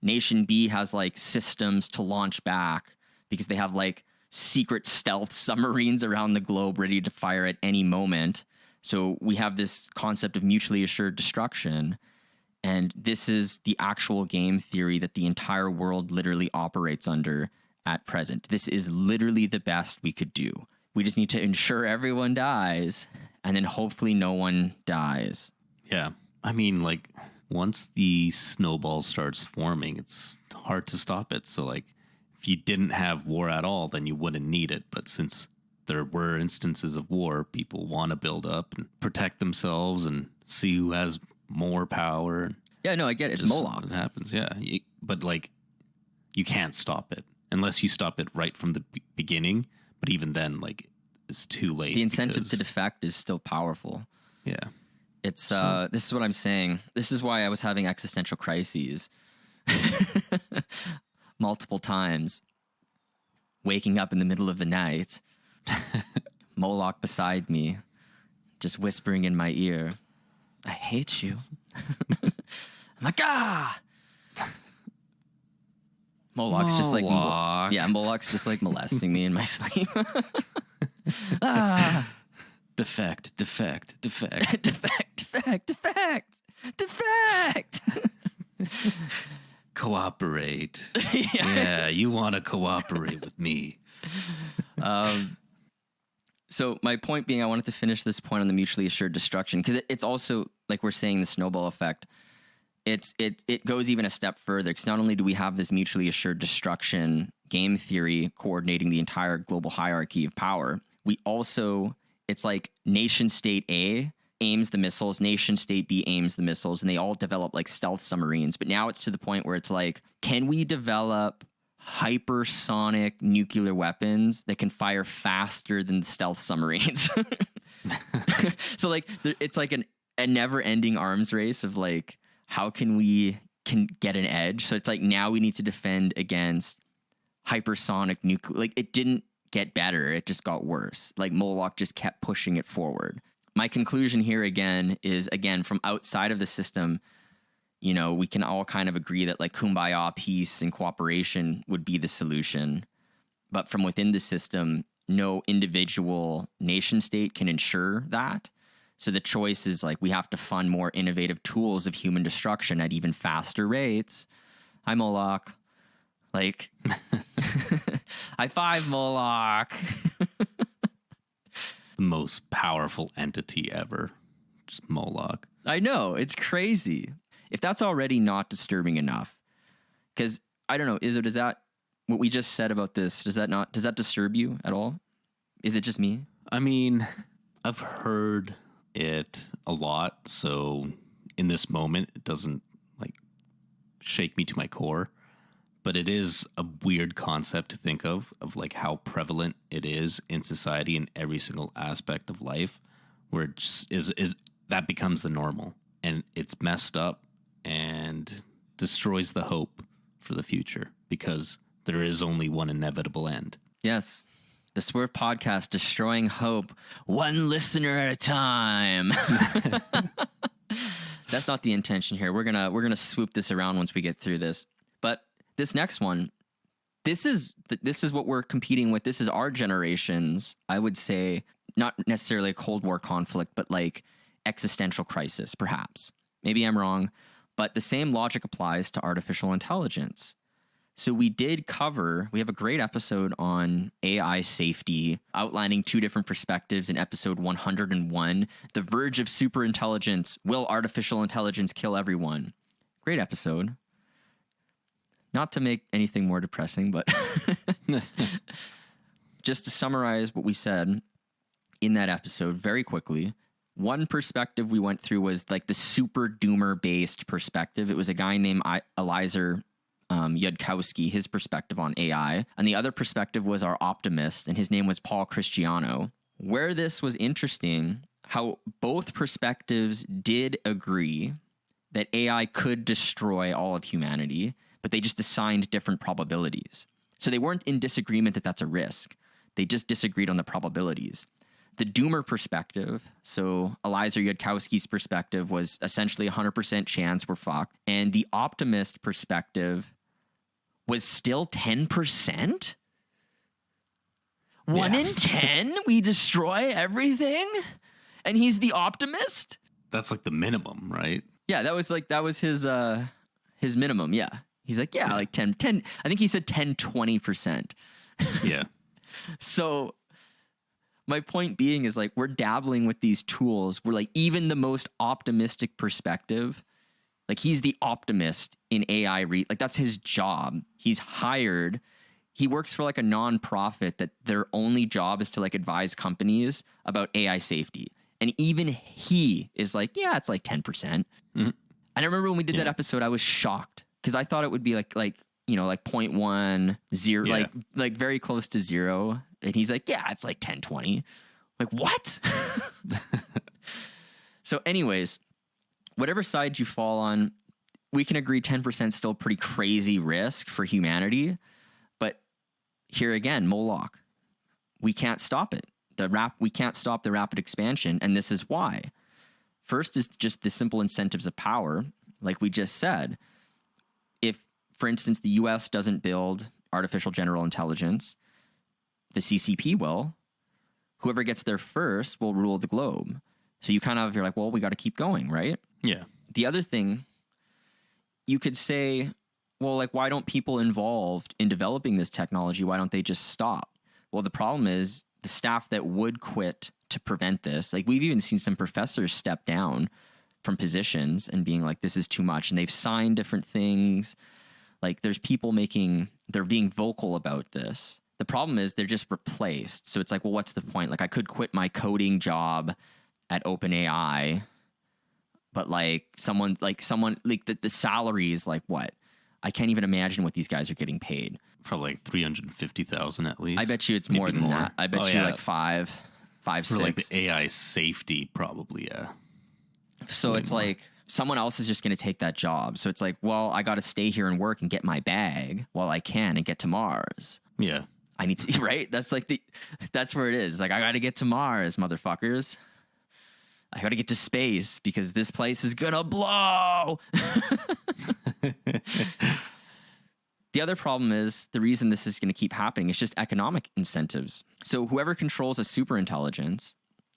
nation B has like systems to launch back because they have like secret stealth submarines around the globe ready to fire at any moment. So we have this concept of mutually assured destruction. And this is the actual game theory that the entire world literally operates under at present. This is literally the best we could do. We just need to ensure everyone dies, and then hopefully no one dies. Yeah. I mean, like, once the snowball starts forming, it's hard to stop it. So, like, if you didn't have war at all, then you wouldn't need it. But since there were instances of war, people want to build up and protect themselves and see who has more power. Yeah, no, I get it. It's Moloch. It happens, yeah. But, like, you can't stop it. unless you stop it right from the beginning. But even then, like, it's too late. The incentive to defect is still powerful. Yeah. It's this is what I'm saying. This is why I was having existential crises multiple times. Waking up in the middle of the night, Moloch beside me, just whispering in my ear, "I hate you." I'm like, ah. Moloch's just like, Moloch's just like molesting me in my sleep. Ah. Defect. defect. Cooperate. Yeah, you want to cooperate with me. So my point being, I wanted to finish this point on the mutually assured destruction, because it's also, like we're saying, the snowball effect. It goes even a step further, because not only do we have this mutually assured destruction game theory coordinating the entire global hierarchy of power, we also, it's like nation state A aims the missiles, nation state B aims the missiles, and they all develop like stealth submarines. But now it's to the point where it's like, can we develop hypersonic nuclear weapons that can fire faster than the stealth submarines? So like it's like a never-ending arms race of like, how can get an edge? So it's like, now we need to defend against hypersonic nuclear. Like, it didn't get better, it just got worse. Like, Moloch just kept pushing it forward. My conclusion here again is, from outside of the system, you know, we can all kind of agree that like kumbaya, peace and cooperation would be the solution. But from within the system, no individual nation state can ensure that. So the choice is like, we have to fund more innovative tools of human destruction at even faster rates. Hi, Moloch. Like, high five, Moloch. The most powerful entity ever. Just Moloch. I know, it's crazy. If that's already not disturbing enough, because I don't know, Izzo, does that, what we just said about this, does that disturb you at all? Is it just me? I mean, I've heard it a lot, so in this moment, it doesn't like shake me to my core. But it is a weird concept to think of like how prevalent it is in society in every single aspect of life, where it just is that becomes the normal, and it's messed up and destroys the hope for the future, because there is only one inevitable end. Yes. The Swerve podcast, destroying hope one listener at a time. That's not the intention here. We're gonna swoop this around once we get through this. But this next one, this is what we're competing with. This is our generation's, I would say, not necessarily a Cold War conflict, but like existential crisis, perhaps. Maybe I'm wrong, but the same logic applies to artificial intelligence. So we have a great episode on AI safety, outlining two different perspectives in episode 101, The Verge of Superintelligence, Will Artificial Intelligence Kill Everyone? Great episode. Not to make anything more depressing, but just to summarize what we said in that episode very quickly. One perspective we went through was like the super doomer based perspective. It was a guy named Eliezer Yudkowsky, his perspective on AI. And the other perspective was our optimist, and his name was Paul Christiano. Where this was interesting, how both perspectives did agree that AI could destroy all of humanity, but they just assigned different probabilities. So they weren't in disagreement that that's a risk. They just disagreed on the probabilities. The doomer perspective, so Eliezer Yudkowsky's perspective, was essentially 100% chance we're fucked. And the optimist perspective was still 10%? 1 in 10? We destroy everything? And he's the optimist? That's like the minimum, right? Yeah, that was his minimum, yeah. He's like, yeah, like 10, I think he said 10, 20%. Yeah. So my point being is like, we're dabbling with these tools. We're like, even the most optimistic perspective, like he's the optimist in AI. Like that's his job. He's hired. He works for like a nonprofit that their only job is to like advise companies about AI safety. And even he is like, yeah, it's like 10%. Mm-hmm. And I remember when we did that episode, I was shocked because I thought it would be like like 0.1, 0, Yeah. like very close to 0. And he's like, yeah, it's like 10, 20. Like, what? So anyways, whatever side you fall on, we can agree 10% is still pretty crazy risk for humanity. But here again, Moloch, we can't stop it. We can't stop the rapid expansion. And this is why. First is just the simple incentives of power. Like we just said, if, for instance, the US doesn't build artificial general intelligence, the CCP will. Whoever gets there first will rule the globe. So you're like, well, we got to keep going, right? Yeah. The other thing, you could say, well, like, why don't people involved in developing this technology, why don't they just stop? Well, the problem is the staff that would quit to prevent this, like we've even seen some professors step down from positions and being like, this is too much. And they've signed different things. Like there's people they're being vocal about this. The problem is they're just replaced. So it's like, well, what's the point? Like I could quit my coding job at OpenAI, but like someone like the salary is like what? I can't even imagine what these guys are getting paid. For like 350,000 at least. I bet you it's Maybe more than that. I bet you like five, for 6. like the AI safety, probably. Yeah. So it's like someone else is just going to take that job. So it's like, well, I got to stay here and work and get my bag while I can and get to Mars. Yeah. I need to, right? That's where it is. It's like, I got to get to Mars, motherfuckers. I got to get to space because this place is going to blow. The other problem is the reason this is going to keep happening is just economic incentives. So whoever controls a super intelligence,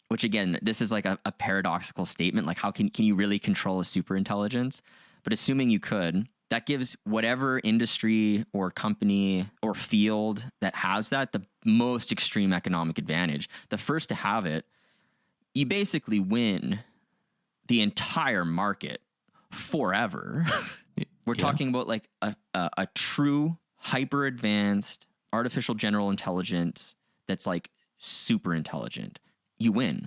which again, this is like a paradoxical statement. Like how can you really control a super intelligence? But assuming you could, that gives whatever industry or company or field that has that the most extreme economic advantage. The first to have it, you basically win the entire market forever. We're talking about like a true hyper advanced artificial general intelligence that's like super intelligent. You win,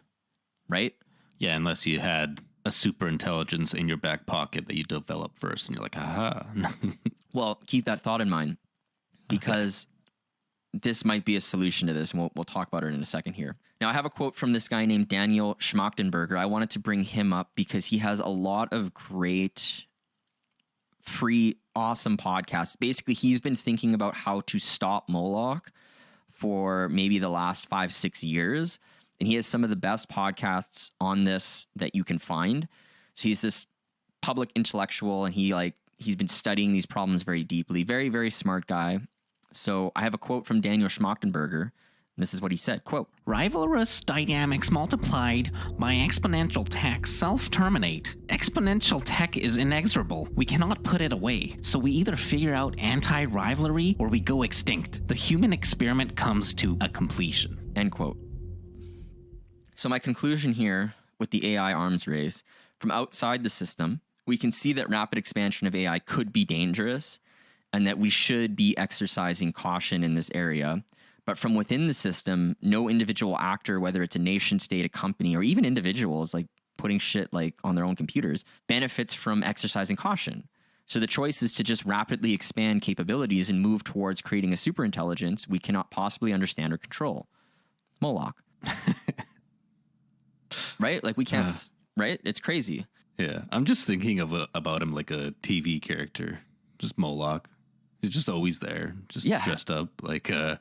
right? Yeah, unless you had a super intelligence in your back pocket that you develop first and you're like, aha. Well, keep that thought in mind because this might be a solution to this, and we'll talk about it in a second here. Now, I have a quote from this guy named Daniel Schmachtenberger. I wanted to bring him up because he has a lot of great, free, awesome podcasts. Basically, he's been thinking about how to stop Moloch for maybe the last 5-6 years, and he has some of the best podcasts on this that you can find. So he's this public intellectual, and he's been studying these problems very deeply. Very, very smart guy. So I have a quote from Daniel Schmachtenberger, and this is what he said, quote, "Rivalrous dynamics multiplied by exponential tech self-terminate. Exponential tech is inexorable. We cannot put it away. So we either figure out anti-rivalry or we go extinct. The human experiment comes to a completion." End quote. So my conclusion here with the AI arms race, from outside the system, we can see that rapid expansion of AI could be dangerous and that we should be exercising caution in this area. But from within the system, no individual actor, whether it's a nation state, a company, or even individuals like putting shit like on their own computers, benefits from exercising caution. So the choice is to just rapidly expand capabilities and move towards creating a superintelligence we cannot possibly understand or control. Moloch. Right? Like we can't, right? It's crazy. Yeah, I'm just thinking about him like a TV character, just Moloch. He's just always there, just dressed up like I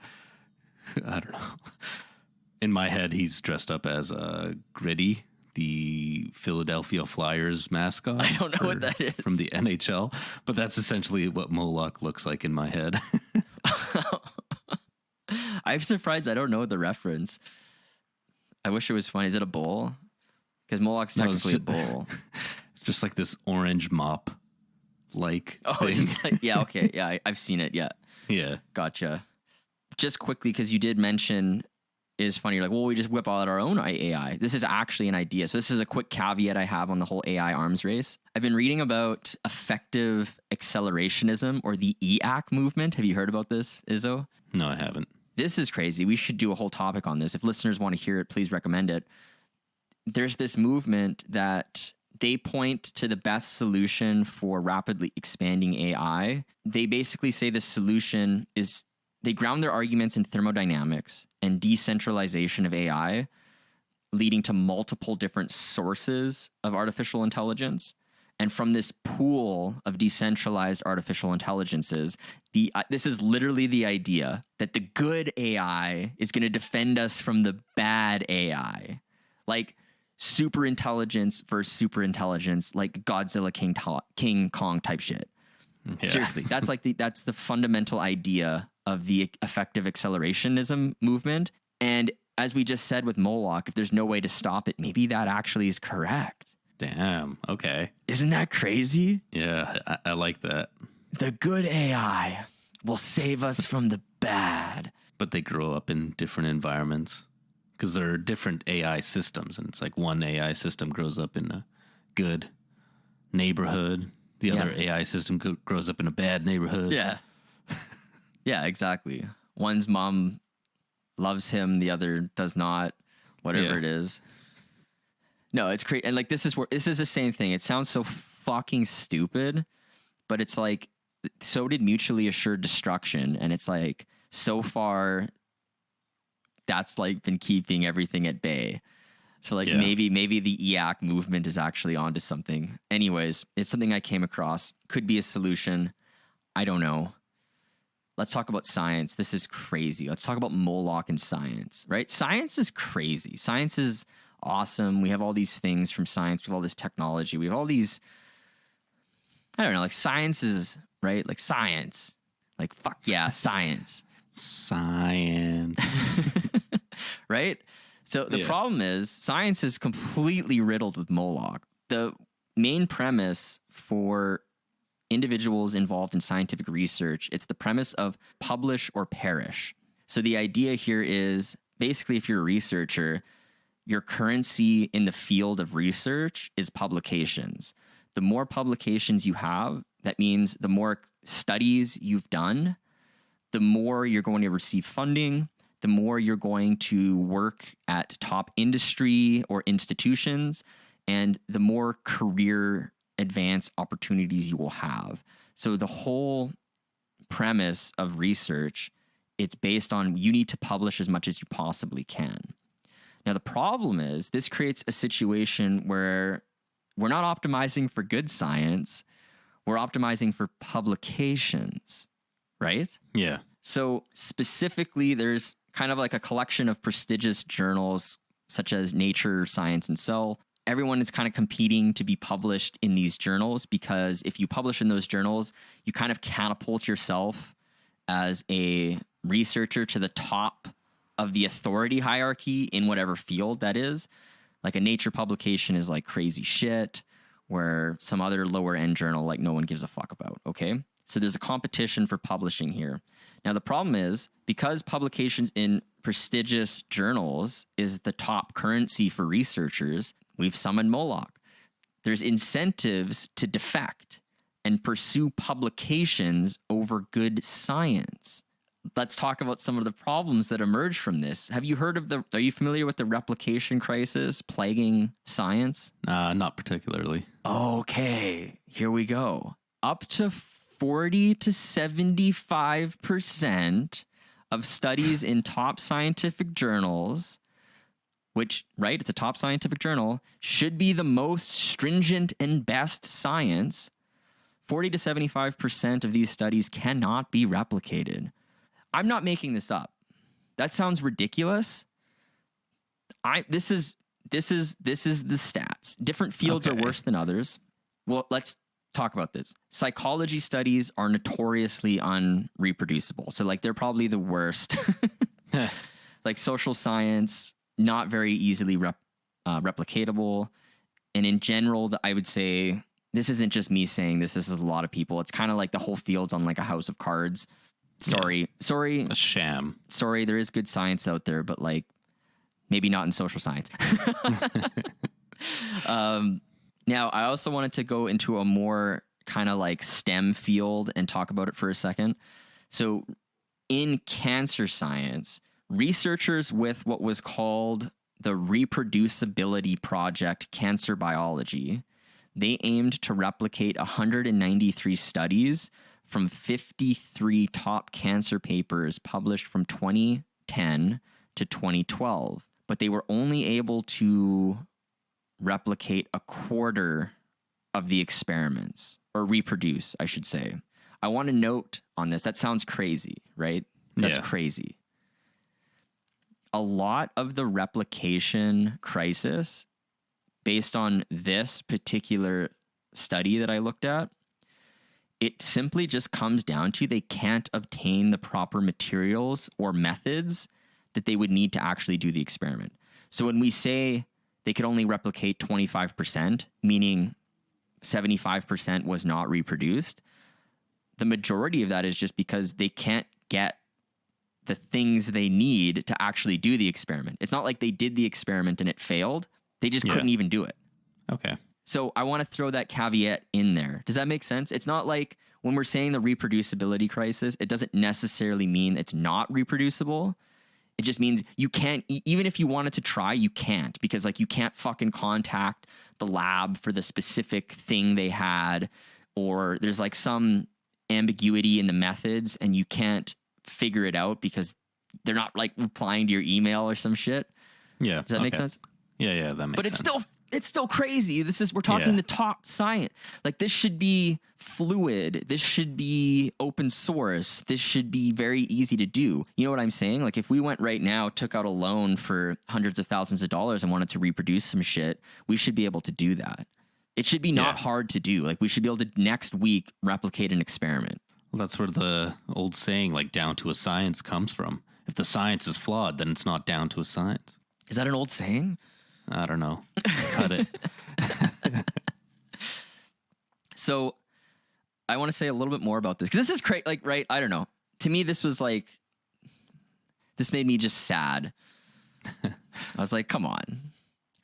don't know. In my head, he's dressed up as Gritty, the Philadelphia Flyers mascot. I don't know what that is. From the NHL, but that's essentially what Moloch looks like in my head. I'm surprised I don't know the reference. I wish it was funny. Is it a bowl? Because Moloch's technically a bowl. It's just like this orange mop. Just like, yeah, okay. Yeah, I've seen it. Yeah. Yeah. Gotcha. Just quickly, because you did mention is funny. You're like, well, we just whip out our own AI. This is actually an idea. So this is a quick caveat I have on the whole AI arms race. I've been reading about effective accelerationism or the EAC movement. Have you heard about this, Izzo? No, I haven't. This is crazy. We should do a whole topic on this. If listeners want to hear it, please recommend it. There's this movement that they point to the best solution for rapidly expanding AI. They basically say the solution is they ground their arguments in thermodynamics and decentralization of AI, leading to multiple different sources of artificial intelligence. And from this pool of decentralized artificial intelligences, this is literally the idea that the good AI is going to defend us from the bad AI. Like super intelligence versus super intelligence, like Godzilla King Kong type shit. Yeah. Seriously, that's the fundamental idea of the effective accelerationism movement. And as we just said with Moloch, if there's no way to stop it, maybe that actually is correct. Damn. Okay. Isn't that crazy? Yeah, I like that. The good AI will save us from the bad. But they grow up in different environments because there are different AI systems. And it's like one AI system grows up in a good neighborhood. The other AI system grows up in a bad neighborhood. Yeah. Yeah, exactly. One's mom loves him, the other does not, whatever it is. No, it's crazy. And like, this is the same thing. It sounds so fucking stupid, but it's like, so did mutually assured destruction. And it's like, so far that's like been keeping everything at bay. So like maybe the EAC movement is actually onto something. Anyways, it's something I came across. Could be a solution. I don't know. Let's talk about science. This is crazy. Let's talk about Moloch and science, right? Science is crazy. Science is awesome. We have all these things from science. We have all this technology. We have all these, I don't know, like science is, right? Like science. Like, fuck yeah, science. Science. Right? So the problem is science is completely riddled with Moloch. The main premise for individuals involved in scientific research, it's the premise of publish or perish. So the idea here is basically if you're a researcher, your currency in the field of research is publications. The more publications you have, that means the more studies you've done, the more you're going to receive funding, the more you're going to work at top industry or institutions, and the more career advance opportunities you will have. So the whole premise of research, it's based on you need to publish as much as you possibly can. Now, the problem is this creates a situation where we're not optimizing for good science. We're optimizing for publications, right? Yeah. So specifically, there's kind of like a collection of prestigious journals such as Nature, Science, and Cell. Everyone is kind of competing to be published in these journals because if you publish in those journals, you kind of catapult yourself as a researcher to the top of the authority hierarchy in whatever field that is. Like a Nature publication is like crazy shit, where some other lower end journal, like no one gives a fuck about. Okay. So there's a competition for publishing here. Now, the problem is because publications in prestigious journals is the top currency for researchers, we've summoned Moloch. There's incentives to defect and pursue publications over good science. Let's talk about some of the problems that emerge from this. Have you heard of are you familiar with the replication crisis plaguing science? Not particularly. Okay, here we go. Up to 40 to 75% of studies in top scientific journals, which, right, it's a top scientific journal, should be the most stringent and best science. 40 to 75% of these studies cannot be replicated. I'm not making this up. That sounds ridiculous. This is the stats. Different fields are worse than others. Well, let's talk about this. Psychology studies are notoriously unreproducible. So like they're probably the worst. Like social science, not very easily replicatable. And in general, I would say this isn't just me saying this. This is a lot of people. It's kind of like the whole field's on like a house of cards. Sorry. A sham. Sorry, there is good science out there, but like maybe not in social science. Now, I also wanted to go into a more kind of like STEM field and talk about it for a second. So in cancer science, researchers with what was called the Reproducibility Project Cancer Biology, They aimed to replicate 193 studies from 53 top cancer papers published from 2010 to 2012. But they were only able to replicate a quarter of the experiments, or reproduce, I should say. I want to note on this, that sounds crazy, right? That's crazy. A lot of the replication crisis, based on this particular study that I looked at, it simply just comes down to they can't obtain the proper materials or methods that they would need to actually do the experiment. So when we say they could only replicate 25%, meaning 75% was not reproduced, the majority of that is just because they can't get the things they need to actually do the experiment. It's not like they did the experiment and it failed. They just couldn't even do it. Okay. So I want to throw that caveat in there. Does that make sense? It's not like when we're saying the reproducibility crisis, it doesn't necessarily mean it's not reproducible. It just means you can't, even if you wanted to try, you can't, because like you can't fucking contact the lab for the specific thing they had, or there's like some ambiguity in the methods and you can't figure it out because they're not like replying to your email or some shit. Yeah. Does that make sense? Yeah, that makes sense. But it's still crazy. We're talking the top science. Like, this should be fluid. This should be open source. This should be very easy to do. You know what I'm saying? Like, if we went right now, took out a loan for hundreds of thousands of dollars and wanted to reproduce some shit, we should be able to do that. It should be not hard to do. Like, we should be able to next week replicate an experiment. Well, that's where the old saying, like, down to a science comes from. If the science is flawed, then it's not down to a science. Is that an old saying? I don't know. Cut it. So I want to say a little bit more about this, because this is crazy. Like, right? I don't know. To me, this made me just sad. I was like, come on.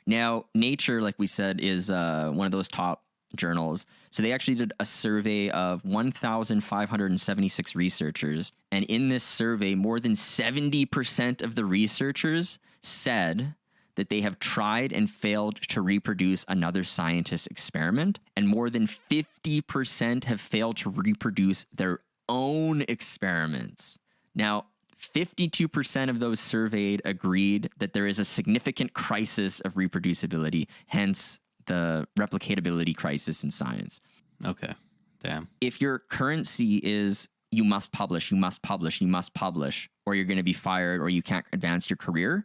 Now, Nature, like we said, is one of those top journals. So they actually did a survey of 1,576 researchers. And in this survey, more than 70% of the researchers said that they have tried and failed to reproduce another scientist's experiment, and more than 50% have failed to reproduce their own experiments. Now, 52% of those surveyed agreed that there is a significant crisis of reproducibility, hence the replicatability crisis in science. Okay, damn. If your currency is you must publish, you must publish, you must publish, or you're going to be fired, or you can't advance your career,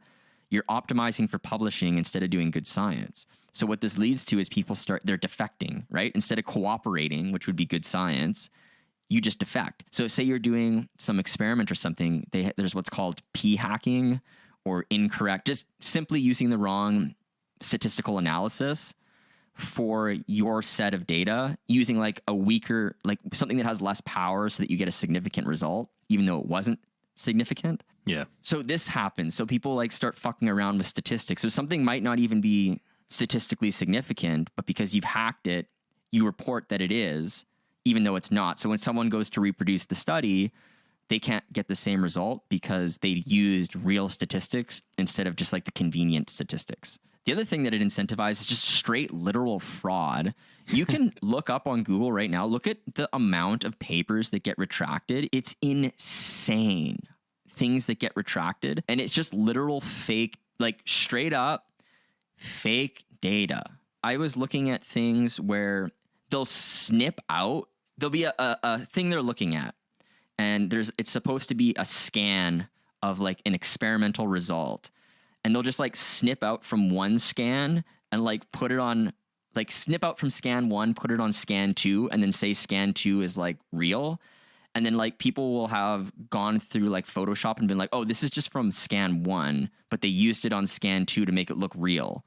you're optimizing for publishing instead of doing good science. So what this leads to is they're defecting, right? Instead of cooperating, which would be good science, you just defect. So say you're doing some experiment or something, there's what's called p-hacking, or incorrect, just simply using the wrong statistical analysis for your set of data, using like a weaker, like something that has less power so that you get a significant result, even though it wasn't significant. Yeah. So this happens. So people like start fucking around with statistics. So something might not even be statistically significant, but because you've hacked it, you report that it is, even though it's not. So when someone goes to reproduce the study, they can't get the same result because they used real statistics instead of just like the convenient statistics. The other thing that it incentivizes is just straight literal fraud. You can look up on Google right now, look at the amount of papers that get retracted. It's insane. Things that get retracted, and it's just literal fake, like straight up fake data. I was looking at things where they'll snip out. There'll be a thing they're looking at, and it's supposed to be a scan of like an experimental result, and they'll just like snip out from one scan and like put it on, like snip out from scan 1, put it on scan 2, and then say scan 2 is like real. And then like people will have gone through like Photoshop and been like, oh, this is just from scan 1, but they used it on scan 2 to make it look real.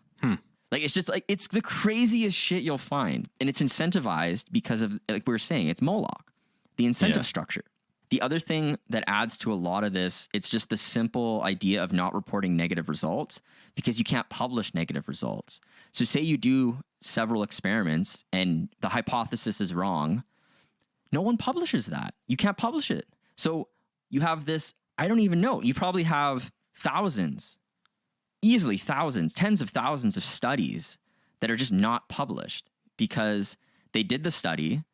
Like, it's just like, it's the craziest shit you'll find. And it's incentivized because of, like we were saying, it's Moloch, the incentive structure. The other thing that adds to a lot of this, it's just the simple idea of not reporting negative results, because you can't publish negative results. So say you do several experiments and the hypothesis is wrong. No one publishes that. You can't publish it. So you have this, I don't even know. You probably have thousands, easily thousands, tens of thousands of studies that are just not published because they did the study,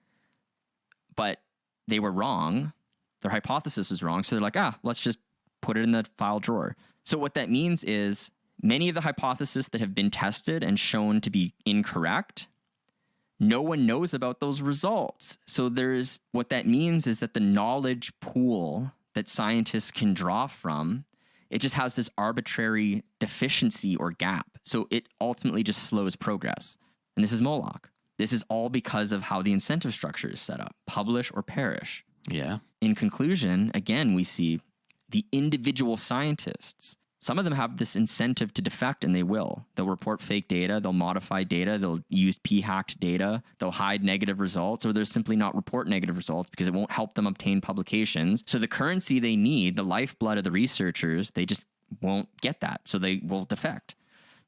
but they were wrong. Their hypothesis was wrong. So they're like, let's just put it in the file drawer. So what that means is many of the hypotheses that have been tested and shown to be incorrect, no one knows about those results. So what that means is that the knowledge pool that scientists can draw from, it just has this arbitrary deficiency or gap. So it ultimately just slows progress. And this is Moloch. This is all because of how the incentive structure is set up. Publish or perish. Yeah. In conclusion, again, we see the individual scientists. Some of them have this incentive to defect, and they will. They'll report fake data. They'll modify data. They'll use p-hacked data. They'll hide negative results, or they'll simply not report negative results because it won't help them obtain publications. So the currency they need, the lifeblood of the researchers, they just won't get that. So they will defect.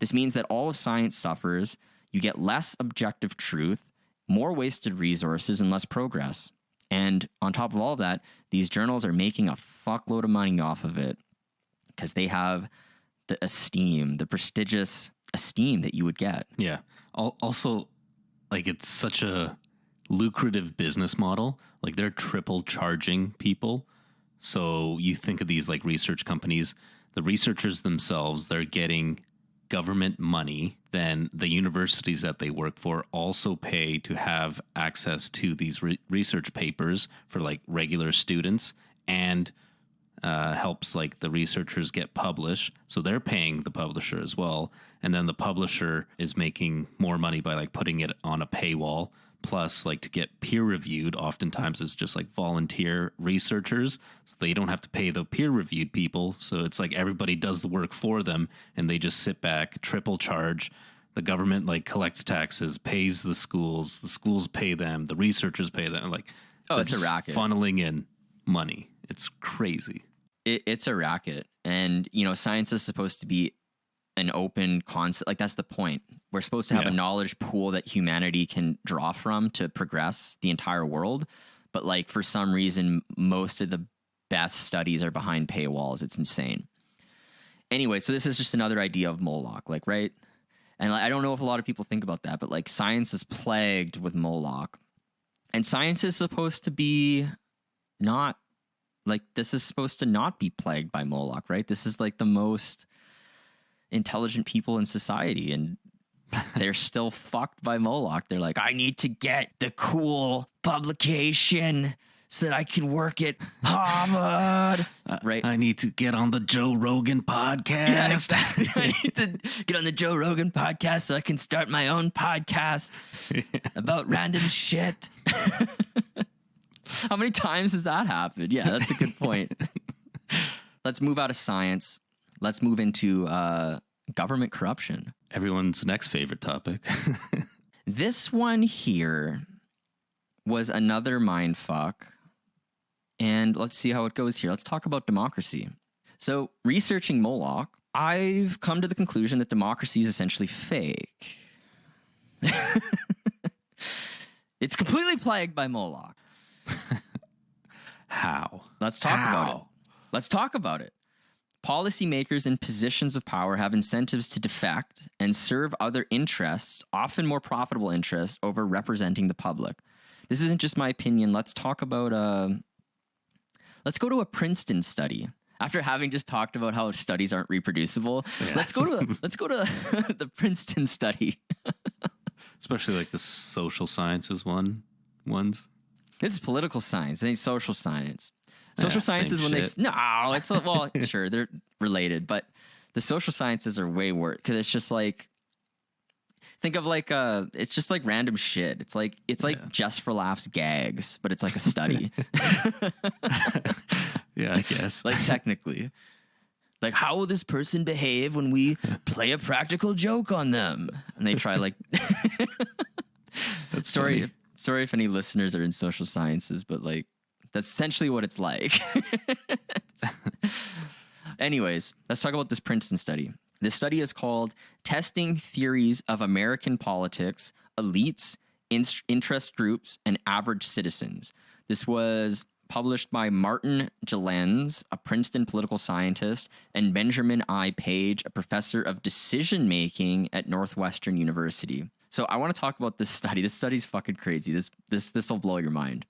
This means that all of science suffers. You get less objective truth, more wasted resources, and less progress. And on top of all of that, these journals are making a fuckload of money off of it because they have the esteem, the prestigious esteem that you would get. Yeah. Also, like, it's such a lucrative business model. Like, they're triple charging people. So you think of these like research companies, the researchers themselves, they're getting government money. Then the universities that they work for also pay to have access to these research papers for like regular students, and helps like the researchers get published. So they're paying the publisher as well. And then the publisher is making more money by like putting it on a paywall. Plus, like, to get peer reviewed, oftentimes it's just like volunteer researchers. So they don't have to pay the peer reviewed people. So it's like everybody does the work for them, and they just sit back, triple charge. The government like collects taxes, pays the schools pay them, the researchers pay them. Like, it's a racket. Funneling in money. It's crazy. It's a racket. And, you know, science is supposed to be an open concept. Like, that's the point. We're supposed to have a knowledge pool that humanity can draw from to progress the entire world. But like, for some reason, most of the best studies are behind paywalls. It's insane. Anyway, so this is just another idea of Moloch, like, right? And I don't know if a lot of people think about that, but like, science is plagued with Moloch. And science is supposed to be not like, this is supposed to not be plagued by Moloch, right? This is like the most intelligent people in society, and they're still fucked by Moloch. They're like, I need to get the cool publication so that I can work at Harvard. Right? I need to get on the Joe Rogan podcast. Yeah, exactly. I need to get on the Joe Rogan podcast so I can start my own podcast about random shit. How many times has that happened? Yeah, that's a good point. Let's move out of science. Let's move into government corruption. Everyone's next favorite topic. This one here was another mindfuck. And let's see how it goes here. Let's talk about democracy. So, researching Moloch, I've come to the conclusion that democracy is essentially fake. It's completely plagued by Moloch. How? Let's talk about it. Let's talk about it. Policymakers in positions of power have incentives to defect and serve other interests, often more profitable interests, over representing the public. This isn't just my opinion. Let's talk about let's go to a Princeton study. After having just talked about how studies aren't reproducible, let's go to the Princeton study. Especially like the social sciences ones. This is political science. It ain't social science. Social sciences, when shit. it's well, sure, they're related, but the social sciences are way worse because it's just like, think of like it's just like random shit. It's like just for laughs gags, but it's like a study. Yeah, I guess. Like, technically, like, how will this person behave when we play a practical joke on them? And they try like. That's sorry funny. if any listeners are in social sciences, but like, that's essentially what it's like. Anyways, let's talk about this Princeton study. This study is called Testing Theories of American Politics, Elites, Interest Groups, and Average Citizens. This was published by Martin Gilens, a Princeton political scientist, and Benjamin I. Page, a professor of decision-making at Northwestern University. So I want to talk about this study. This study's fucking crazy. This will blow your mind.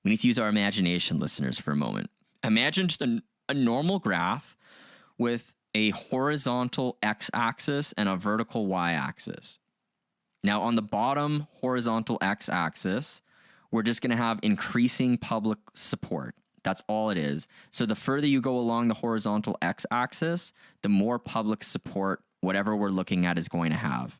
We need to use our imagination, listeners, for a moment. Imagine just a normal graph with a horizontal x-axis and a vertical y-axis. Now, on the bottom horizontal x-axis, we're just going to have increasing public support. That's all it is. So the further you go along the horizontal x-axis, the more public support whatever we're looking at is going to have.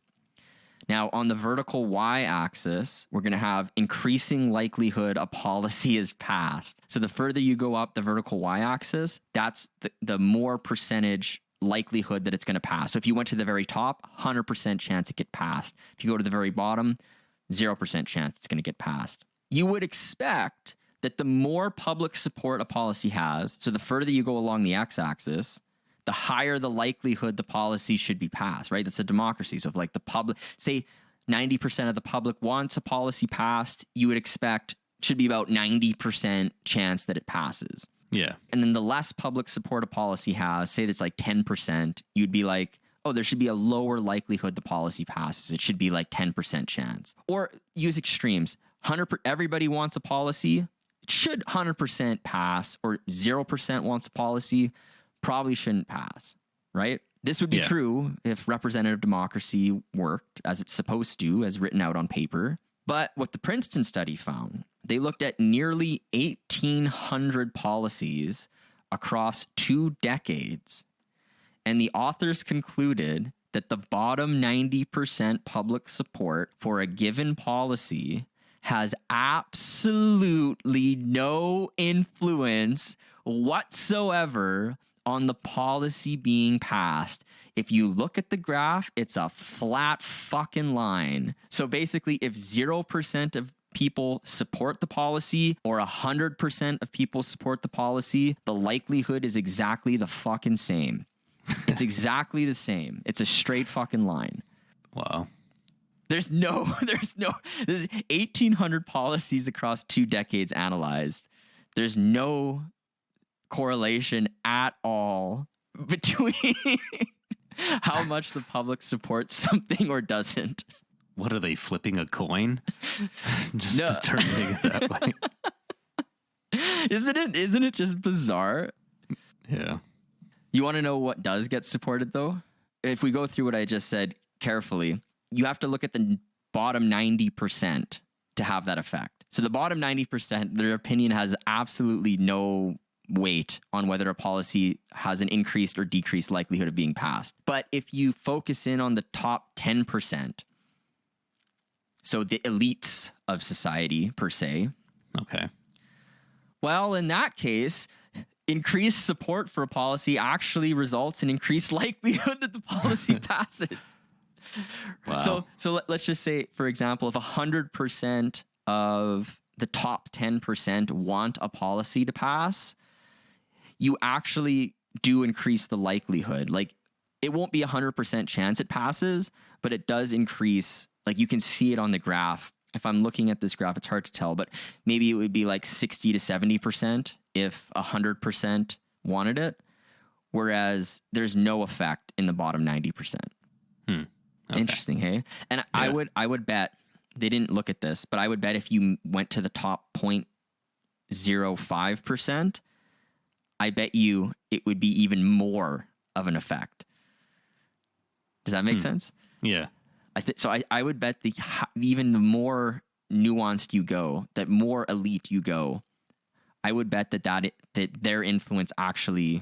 Now, on the vertical y-axis, we're going to have increasing likelihood a policy is passed. So the further you go up the vertical y-axis, that's the more percentage likelihood that it's going to pass. So if you went to the very top, 100% chance it get passed. If you go to the very bottom, 0% chance it's going to get passed. You would expect that the more public support a policy has, so the further you go along the x-axis, the higher the likelihood the policy should be passed, right? That's a democracy. So if like the public, say 90% of the public wants a policy passed, you would expect should be about 90% chance that it passes. Yeah. And then the less public support a policy has, say that's like 10%, you'd be like, oh, there should be a lower likelihood the policy passes. It should be like 10% chance. Or use extremes. Everybody wants a policy. It should 100% pass, or 0% wants a policy. Probably shouldn't pass, right? This would be true if representative democracy worked as it's supposed to, as written out on paper. But what the Princeton study found, they looked at nearly 1,800 policies across 2 decades. And the authors concluded that the bottom 90% public support for a given policy has absolutely no influence whatsoever on the policy being passed. If you look at the graph, it's a flat fucking line. So basically, if 0% of people support the policy or 100% of people support the policy, the likelihood is exactly the fucking same. It's exactly the same. It's a straight fucking line. Wow. There's 1,800 policies across 2 decades analyzed. There's no correlation at all between how much the public supports something or doesn't. What are they, flipping a coin? Just determining it that way. Isn't it just bizarre? Yeah. You want to know what does get supported though? If we go through what I just said carefully, you have to look at the bottom 90% to have that effect. So the bottom 90%, their opinion has absolutely no weight on whether a policy has an increased or decreased likelihood of being passed. But if you focus in on the top 10%, so the elites of society per se, okay, well, in that case, increased support for a policy actually results in increased likelihood that the policy passes. Wow. So let's just say, for example, if 100% of the top 10% want a policy to pass, you actually do increase the likelihood. Like, it won't be 100% chance it passes, but it does increase. Like, you can see it on the graph. If I'm looking at this graph, it's hard to tell, but maybe it would be like 60 to 70% if 100% wanted it, whereas there's no effect in the bottom 90%. Okay. Interesting, hey? And yeah. I would bet, they didn't look at this, but I would bet if you went to the top 0.05%, I bet you it would be even more of an effect. Does that make sense? Yeah. I would bet even the more nuanced you go, that more elite you go, I would bet that their influence actually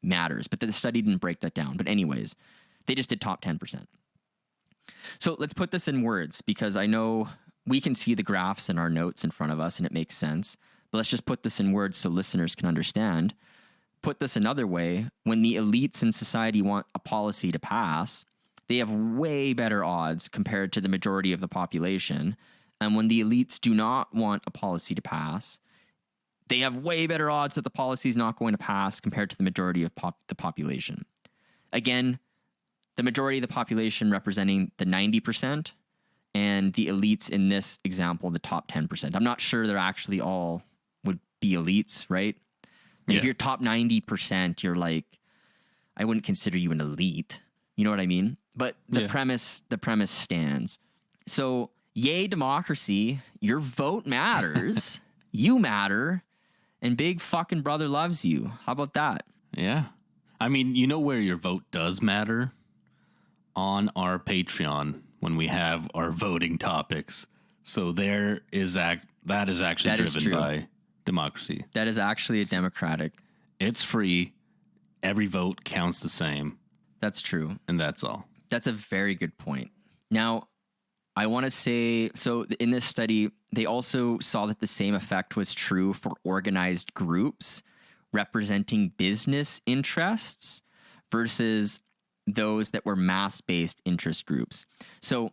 matters. But the study didn't break that down. But anyways, they just did top 10%. So let's put this in words, because I know we can see the graphs in our notes in front of us and it makes sense. But let's just put this in words so listeners can understand. Put this another way, when the elites in society want a policy to pass, they have way better odds compared to the majority of the population. And when the elites do not want a policy to pass, they have way better odds that the policy is not going to pass compared to the majority of the population. Again, the majority of the population representing the 90%, and the elites in this example, the top 10%. I'm not sure they're actually all would be elites, right? Yeah. If you're top 90%, you're like, I wouldn't consider you an elite. You know what I mean? But the premise stands. So, yay, democracy. Your vote matters. You matter. And Big fucking Brother loves you. How about that? Yeah. I mean, you know where your vote does matter? On our Patreon when we have our voting topics. So that is actually driven by democracy. That is actually a democratic. It's free. Every vote counts the same. That's true. And that's all. That's a very good point. Now, I want to say, so in this study, they also saw that the same effect was true for organized groups representing business interests versus those that were mass-based interest groups. So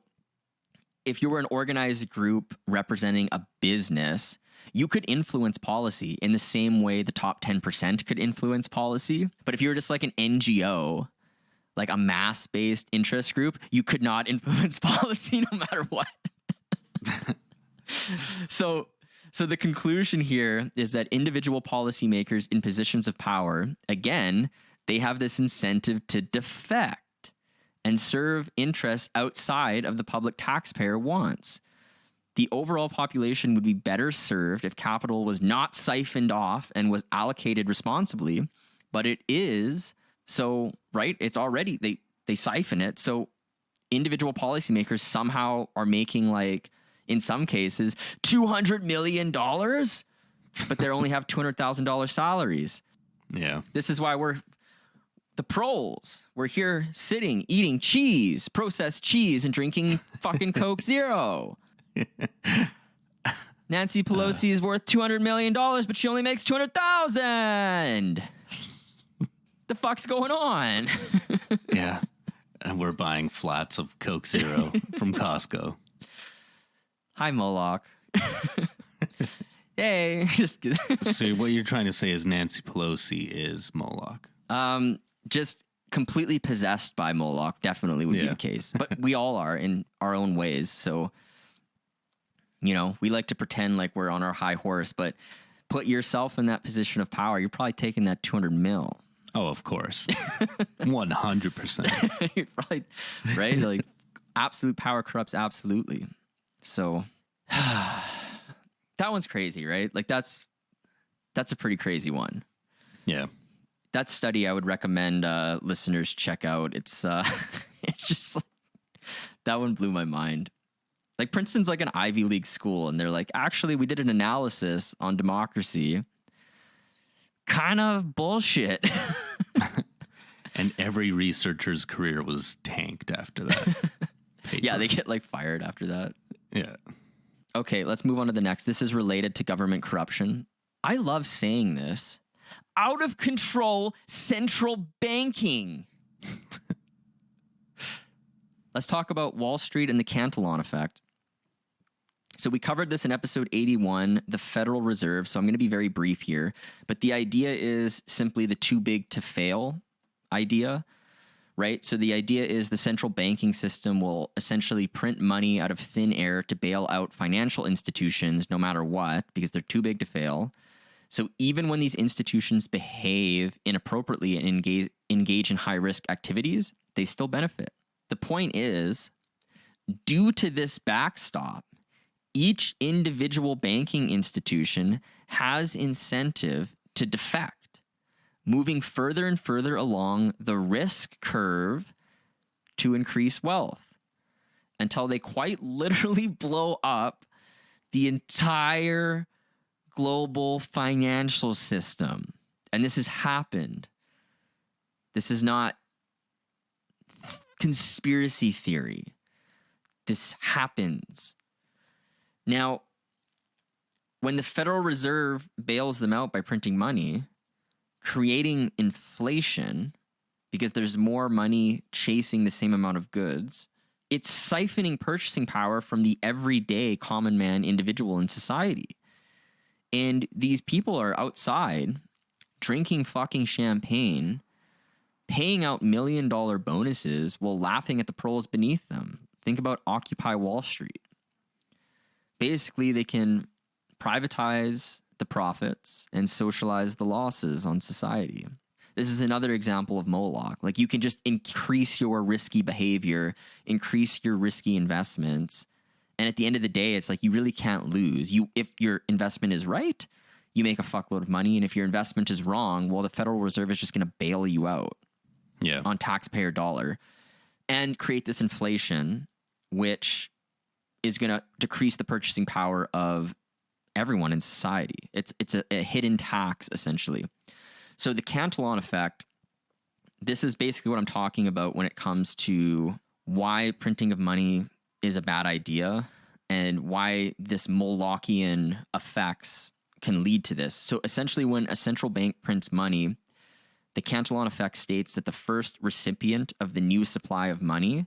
if you were an organized group representing a business, you could influence policy in the same way the top 10% could influence policy. But if you were just like an NGO, like a mass-based interest group, you could not influence policy no matter what. So the conclusion here is that individual policymakers in positions of power, again, they have this incentive to defect and serve interests outside of the public taxpayer wants. The overall population would be better served if capital was not siphoned off and was allocated responsibly, but it is. So, right, it's already, they siphon it. So individual policymakers somehow are making, like, in some cases, $200 million, but they only have $200,000 salaries. Yeah. This is why we're the proles. We're here sitting, eating cheese, processed cheese, and drinking fucking Coke Zero. Nancy Pelosi is worth $200 million, but she only makes $200,000. The fuck's going on? Yeah. And we're buying flats of Coke Zero from Costco. Hi, Moloch. Hey. Just So what you're trying to say is Nancy Pelosi is Moloch. Just completely possessed by Moloch definitely would be the case. But we all are in our own ways. So, you know, we like to pretend like we're on our high horse, but put yourself in that position of power. You're probably taking that 200 mil. Oh, of course. 100%. You're probably, right? Like, absolute power corrupts absolutely. So that one's crazy, right? Like, that's a pretty crazy one. Yeah. That study I would recommend listeners check out. It's it's just like, that one blew my mind. Like, Princeton's like an Ivy League school, and they're like, actually, we did an analysis on democracy. Kind of bullshit. And every researcher's career was tanked after that. Yeah, they get like fired after that. Yeah. Okay, let's move on to the next. This is related to government corruption. I love saying this. Out of control central banking. Let's talk about Wall Street and the Cantillon effect. So we covered this in episode 81, the Federal Reserve. So I'm going to be very brief here. But the idea is simply the too big to fail idea, right? So the idea is the central banking system will essentially print money out of thin air to bail out financial institutions no matter what, because they're too big to fail. So even when these institutions behave inappropriately and engage in high-risk activities, they still benefit. The point is, due to this backstop, each individual banking institution has incentive to defect, moving further and further along the risk curve to increase wealth until they quite literally blow up the entire global financial system. And this has happened. This is not conspiracy theory. This happens. Now, when the Federal Reserve bails them out by printing money, creating inflation, because there's more money chasing the same amount of goods, it's siphoning purchasing power from the everyday common man individual in society. And these people are outside drinking fucking champagne, paying out $1 million bonuses while laughing at the proles beneath them. Think about Occupy Wall Street. Basically, they can privatize the profits and socialize the losses on society. This is another example of Moloch. Like, you can just increase your risky behavior, increase your risky investments, And at the end of the day, it's like you really can't lose. If your investment is right, you make a fuckload of money. And if your investment is wrong, well, the Federal Reserve is just going to bail you out on taxpayer dollar and create this inflation, which is going to decrease the purchasing power of everyone in society. It's a hidden tax, essentially. So the Cantillon effect, this is basically what I'm talking about when it comes to why printing of money is a bad idea and why this Molochian effects can lead to this. So essentially, when a central bank prints money, the Cantillon effect states that the first recipient of the new supply of money,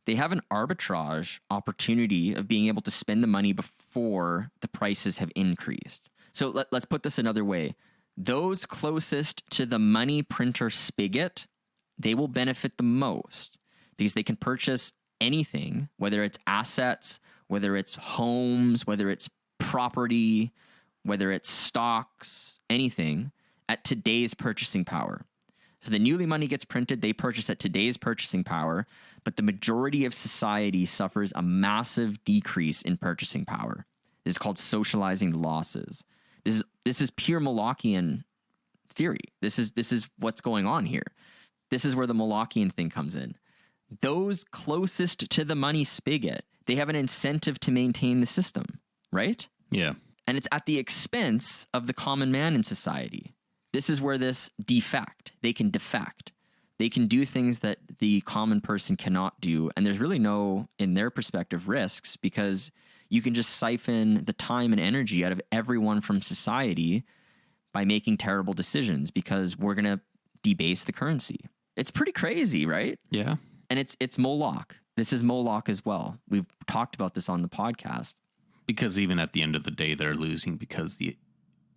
they have an arbitrage opportunity of being able to spend the money before the prices have increased. So let's put this another way. Those closest to the money printer spigot, they will benefit the most because they can purchase anything, whether it's assets, whether it's homes, whether it's property, whether it's stocks, anything, at today's purchasing power. So the newly money gets printed, they purchase at today's purchasing power, but the majority of society suffers a massive decrease in purchasing power. This is called socializing the losses. This is pure Molochian theory. This is what's going on here. This is where the Molochian thing comes in. Those closest to the money spigot, they have an incentive to maintain the system, right? Yeah. And it's at the expense of the common man in society. This is where this defect, they can defect. They can do things that the common person cannot do. And there's really no, in their perspective, risks because you can just siphon the time and energy out of everyone from society by making terrible decisions because we're going to debase the currency. It's pretty crazy, right? Yeah. And it's Moloch. This is Moloch as well. We've talked about this on the podcast. Because even at the end of the day, they're losing because the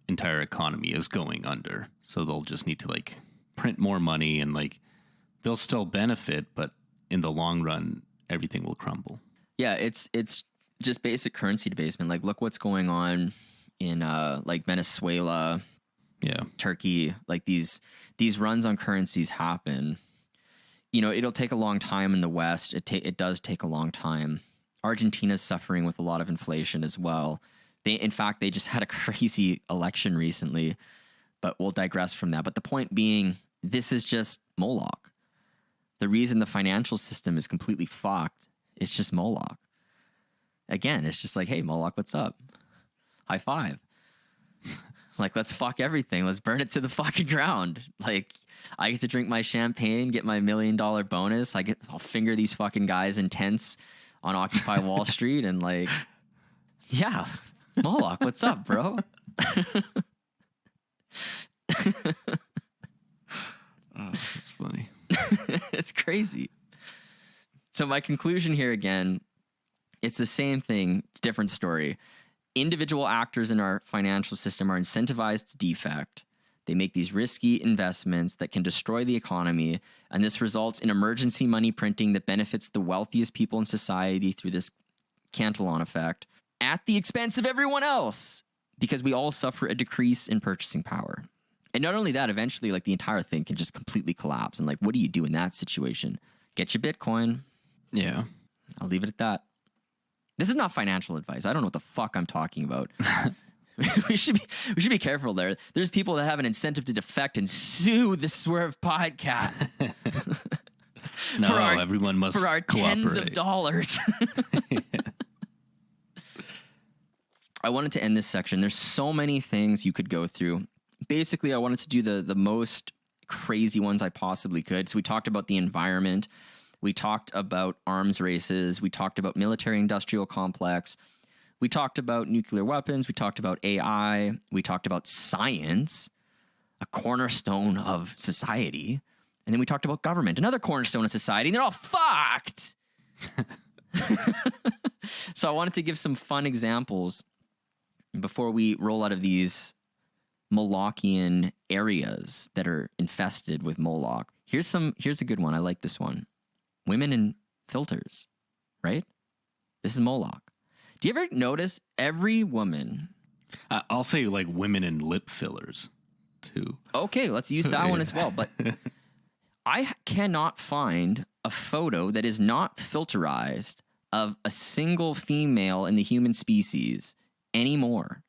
entire economy is going under. So they'll just need to like print more money and like they'll still benefit, but in the long run, everything will crumble. Yeah, it's just basic currency debasement. Like, look what's going on in like Venezuela, Turkey. Like these runs on currencies happen. You know, it'll take a long time in the West. It does take a long time. Argentina's suffering with a lot of inflation as well. In fact, they just had a crazy election recently, but we'll digress from that. But the point being, this is just Moloch. The reason the financial system is completely fucked, it's just Moloch. Again, it's just like, hey, Moloch, what's up? High five. Like, let's fuck everything. Let's burn it to the fucking ground. Like, I get to drink my champagne, get my $1 million bonus. I'll finger these fucking guys in tents on Occupy Wall Street and like, yeah, Moloch, what's up, bro? Oh, that's funny. It's crazy. So my conclusion here again, it's the same thing, different story. Individual actors in our financial system are incentivized to defect. They make these risky investments that can destroy the economy, and this results in emergency money printing that benefits the wealthiest people in society through this Cantillon effect at the expense of everyone else, because we all suffer a decrease in purchasing power. And not only that, eventually, like, the entire thing can just completely collapse. And like, what do you do in that situation? Get your Bitcoin. Yeah. I'll leave it at that. This is not financial advice. I don't know what the fuck I'm talking about. we should be careful there. There's people that have an incentive to defect and sue the Swerve podcast. No, everyone must for our cooperate. Tens of dollars. Yeah. I wanted to end this section. There's so many things you could go through. Basically, I wanted to do the most crazy ones I possibly could. So we talked about the environment. We talked about arms races. We talked about military-industrial complex. We talked about nuclear weapons. We talked about AI. We talked about science, a cornerstone of society. And then we talked about government, another cornerstone of society. And they're all fucked. So I wanted to give some fun examples before we roll out of these Molochian areas that are infested with Moloch. Here's a good one. I like this one. Women in filters, right? This is Moloch. Do you ever notice every woman? I'll say like women in lip fillers too. Okay, let's use that one as well. But I cannot find a photo that is not filterized of a single female in the human species anymore.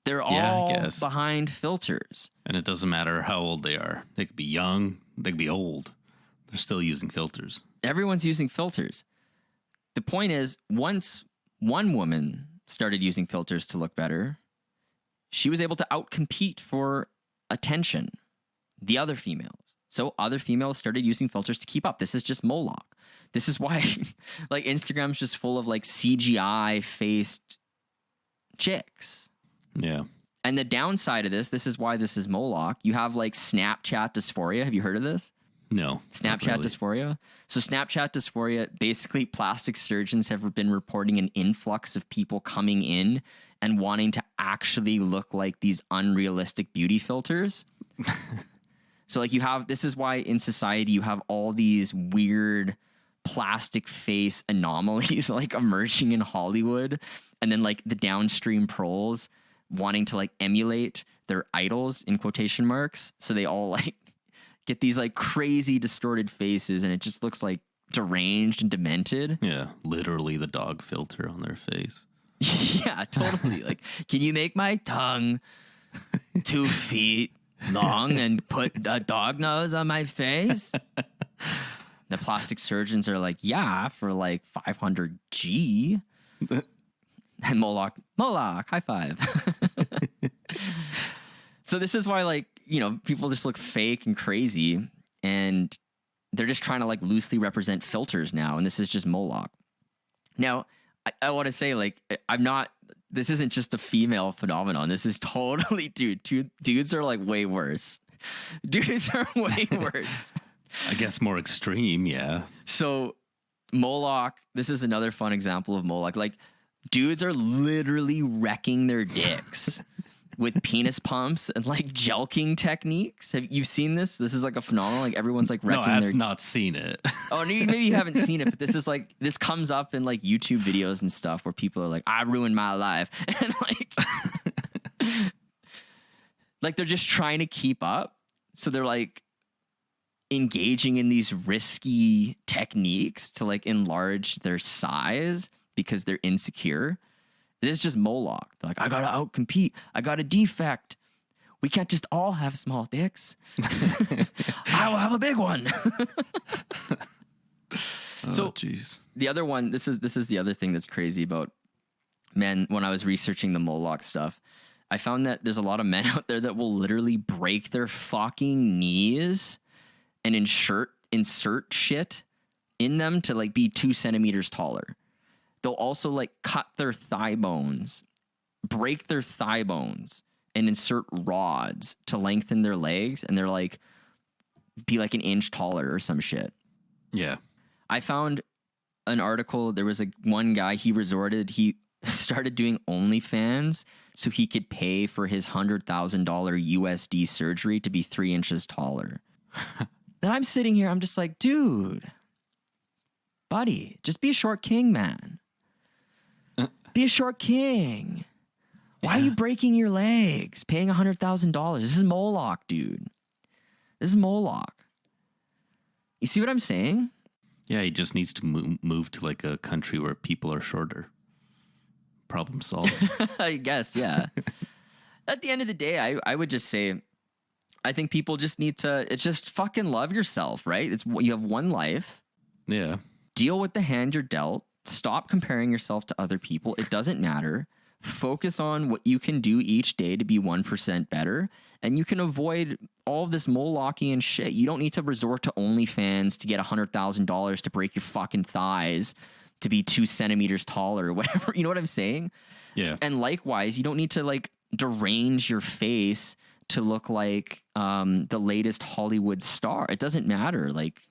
They're all behind filters. And it doesn't matter how old they are. They could be young, they could be old. They're still using filters. Everyone's using filters. The point is, once one woman started using filters to look better, she was able to outcompete for attention the other females. So other females started using filters to keep up. This is just Moloch. This is why like Instagram's just full of like CGI faced chicks. Yeah. And the downside of this is why this is Moloch. You have like Snapchat dysphoria. Have you heard of this? No. Snapchat dysphoria. So Snapchat dysphoria, basically plastic surgeons have been reporting an influx of people coming in and wanting to actually look like these unrealistic beauty filters. So like this is why in society you have all these weird plastic face anomalies like emerging in Hollywood, and then like the downstream pros wanting to like emulate their idols in quotation marks. So they all like get these like crazy distorted faces and it just looks like deranged and demented. Yeah, literally the dog filter on their face. Yeah, totally. Like, can you make my tongue 2 feet long and put a dog nose on my face? The plastic surgeons are like, yeah, for like 500 G. And Moloch, high five. So this is why, like, you know, people just look fake and crazy, and they're just trying to like loosely represent filters now. And this is just Moloch. Now, I want to say, like, this isn't just a female phenomenon. This is totally, dudes are like way worse. Dudes are way worse. I guess more extreme, yeah. So Moloch, this is another fun example of Moloch. Like, dudes are literally wrecking their dicks with penis pumps and like jelking techniques. Have you seen this? This is like a phenomenon. Like everyone's like wrecking I've not seen it. Oh, maybe you haven't seen it, but this comes up in like YouTube videos and stuff where people are like, I ruined my life. And like they're just trying to keep up. So they're like engaging in these risky techniques to like enlarge their size because they're insecure. It is just Moloch. They're like, I gotta outcompete. I got a defect. We can't just all have small dicks. I will have a big one. So, jeez. The other one, this is the other thing that's crazy about men. When I was researching the Moloch stuff, I found that there's a lot of men out there that will literally break their fucking knees and insert shit in them to like be 2 centimeters taller. They'll also like cut their thigh bones, break their thigh bones, and insert rods to lengthen their legs, and they're like be like an inch taller or some shit. Yeah. I found an article. There was one guy, he started doing OnlyFans so he could pay for his $100,000 USD surgery to be 3 inches taller. Then I'm sitting here, I'm just like, dude, buddy, just be a short king, man. Be a short king. Why are you breaking your legs? Paying $100,000. This is Moloch, dude. This is Moloch. You see what I'm saying? Yeah, he just needs to move to like a country where people are shorter. Problem solved. I guess, yeah. At the end of the day, I would just say, I think people just need to, it's just fucking love yourself, right? You have one life. Yeah. Deal with the hand you're dealt. Stop comparing yourself to other people. It doesn't matter. Focus on what you can do each day to be 1% better. And you can avoid all of this Molochian shit. You don't need to resort to OnlyFans to get $100,000 to break your fucking thighs to be 2 centimeters taller or whatever. You know what I'm saying? Yeah. And likewise, you don't need to like derange your face to look like the latest Hollywood star. It doesn't matter. Like,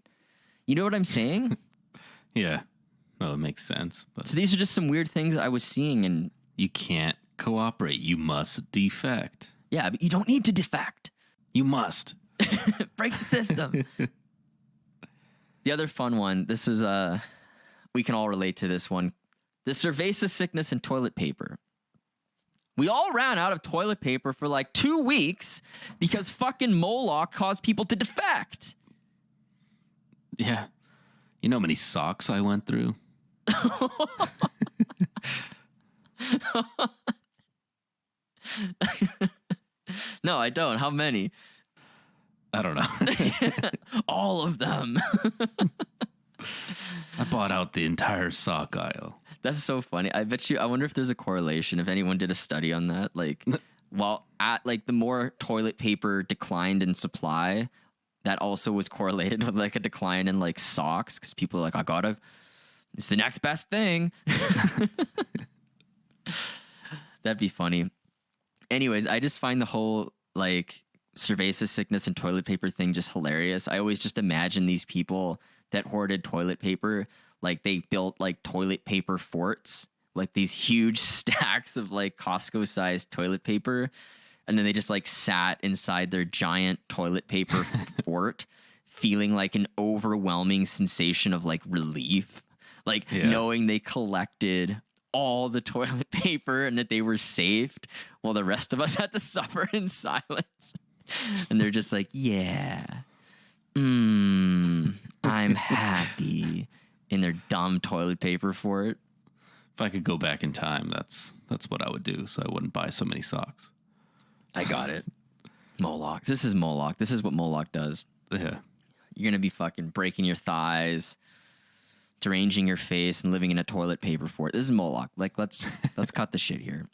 you know what I'm saying? Yeah. No, it makes sense. But So these are just some weird things I was seeing, and you can't cooperate. You must defect. yeah, but you don't need to defect. You must. Break the system. The other fun one, this is we can all relate to this one. The cerveza sickness and toilet paper. We all ran out of toilet paper for like 2 weeks because fucking Moloch caused people to defect. Yeah. You know how many socks I went through? No, I don't. How many? I don't know. All of them. I bought out the entire sock aisle. That's so funny. I wonder if there's a correlation, if anyone did a study on that. Like, while at like the more toilet paper declined in supply, that also was correlated with like a decline in like socks, because people are like, it's the next best thing. That'd be funny. Anyways, I just find the whole like cerveza sickness and toilet paper thing just hilarious. I always just imagine these people that hoarded toilet paper, like they built like toilet paper forts, like these huge stacks of like Costco sized toilet paper. And then they just like sat inside their giant toilet paper fort, feeling like an overwhelming sensation of like relief, like knowing they collected all the toilet paper and that they were saved while the rest of us had to suffer in silence. And they're just like, yeah, I'm happy in their dumb toilet paper fort. If I could go back in time, that's what I would do, so I wouldn't buy so many socks. I got it. Moloch. This is Moloch. This is what Moloch does. Yeah. You're going to be fucking breaking your thighs, deranging your face, and living in a toilet paper fort. This is Moloch. Like, let's cut the shit here.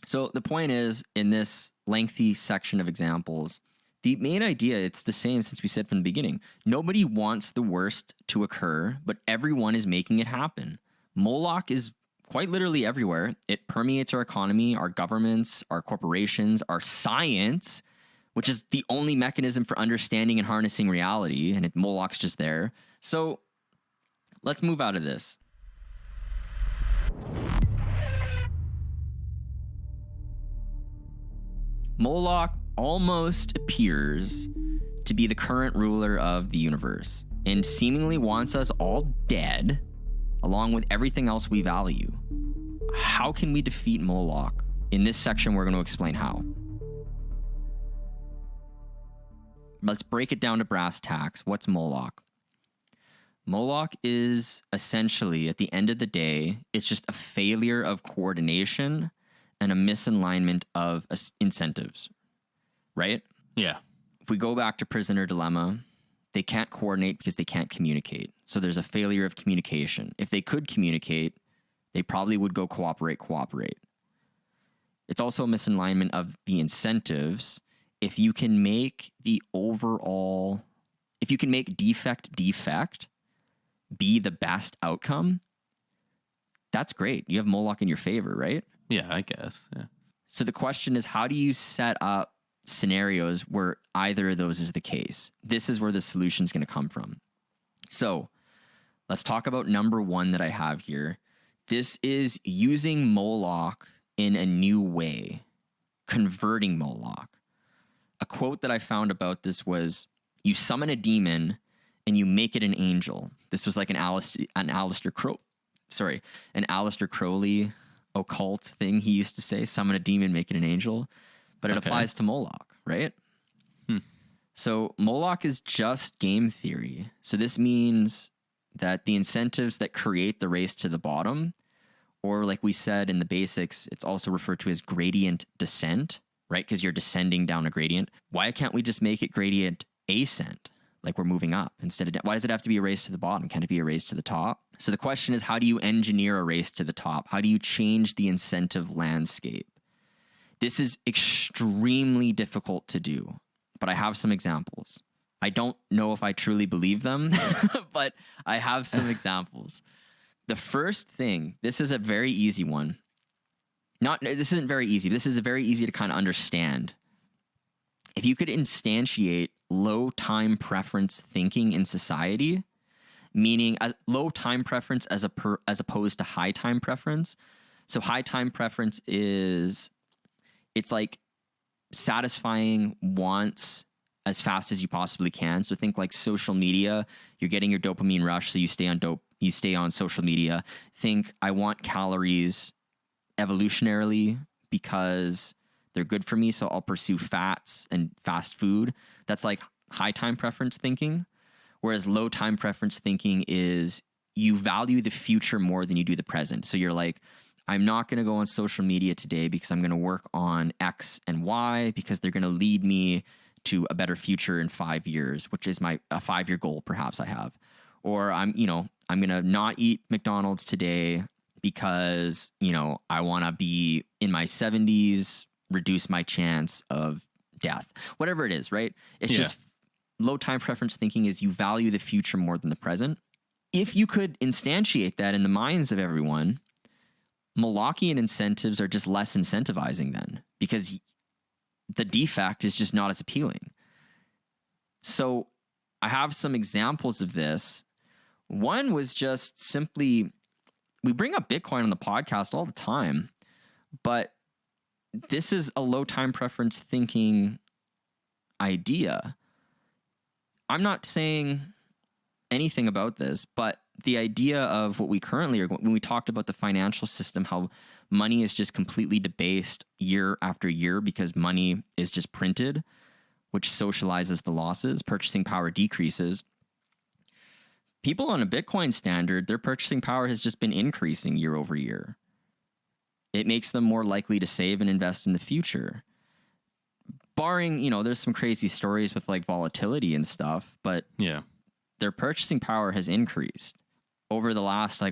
So the point is, in this lengthy section of examples, the main idea, it's the same since we said from the beginning. Nobody wants the worst to occur, but everyone is making it happen. Moloch is quite literally everywhere. It permeates our economy, our governments, our corporations, our science, which is the only mechanism for understanding and harnessing reality, and Moloch's just there. So let's move out of this. Moloch almost appears to be the current ruler of the universe and seemingly wants us all dead, along with everything else we value. How can we defeat Moloch? In this section, we're going to explain how. Let's break it down to brass tacks. What's Moloch? Moloch is essentially, at the end of the day, it's just a failure of coordination and a misalignment of incentives, right? Yeah. If we go back to Prisoner Dilemma, they can't coordinate because they can't communicate. So there's a failure of communication. If they could communicate, they probably would go cooperate. It's also a misalignment of the incentives. If you can make defect be the best outcome, that's great. You have Moloch in your favor, right? Yeah, I guess. Yeah. So the question is, how do you set up scenarios where either of those is the case? This is where the solution is going to come from. So let's talk about number one that I have here. This is using Moloch in a new way, converting Moloch. A quote that I found about this was, you summon a demon and you make it an angel. This was like an Aleister Crowley occult thing he used to say, summon a demon, make it an angel. But it applies to Moloch, right? So Moloch is just game theory. So this means that the incentives that create the race to the bottom, or like we said in the basics, it's also referred to as gradient descent, right? Because you're descending down a gradient. Why can't we just make it gradient ascent? Like we're moving up instead of, why does it have to be a race to the bottom? Can't it be a race to the top? So the question is, how do you engineer a race to the top? How do you change the incentive landscape? This is extremely difficult to do, but I have some examples. I don't know if I truly believe them, but I have some examples. The first thing, this is a very easy one. This isn't very easy, but this is a very easy to kind of understand. If you could instantiate low time preference thinking in society, meaning low time preference as opposed to high time preference. So high time preference it's like satisfying wants as fast as you possibly can. So think like social media, you're getting your dopamine rush, so you stay on social media. Think, I want calories evolutionarily because they're good for me, so I'll pursue fats and fast food. That's like high time preference thinking. Whereas low time preference thinking is, you value the future more than you do the present. So you're like, I'm not going to go on social media today because I'm going to work on X and Y because they're going to lead me to a better future in 5 years, which is a 5-year goal perhaps I have. Or I'm going to not eat McDonald's today because, I want to be in my 70s, reduce my chance of death, whatever it is, right? It's just low time preference thinking is you value the future more than the present. If you could instantiate that in the minds of everyone, Molochian incentives are just less incentivizing then, because the defect is just not as appealing. So I have some examples of this. One was just simply, we bring up Bitcoin on the podcast all the time, but this is a low time preference thinking idea. I'm not saying anything about this, but the idea of what we currently are, when we talked about the financial system, how money is just completely debased year after year because money is just printed, which socializes the losses, purchasing power decreases. People on a Bitcoin standard, their purchasing power has just been increasing year over year. It makes them more likely to save and invest in the future. Barring, there's some crazy stories with like volatility and stuff, but their purchasing power has increased over the last,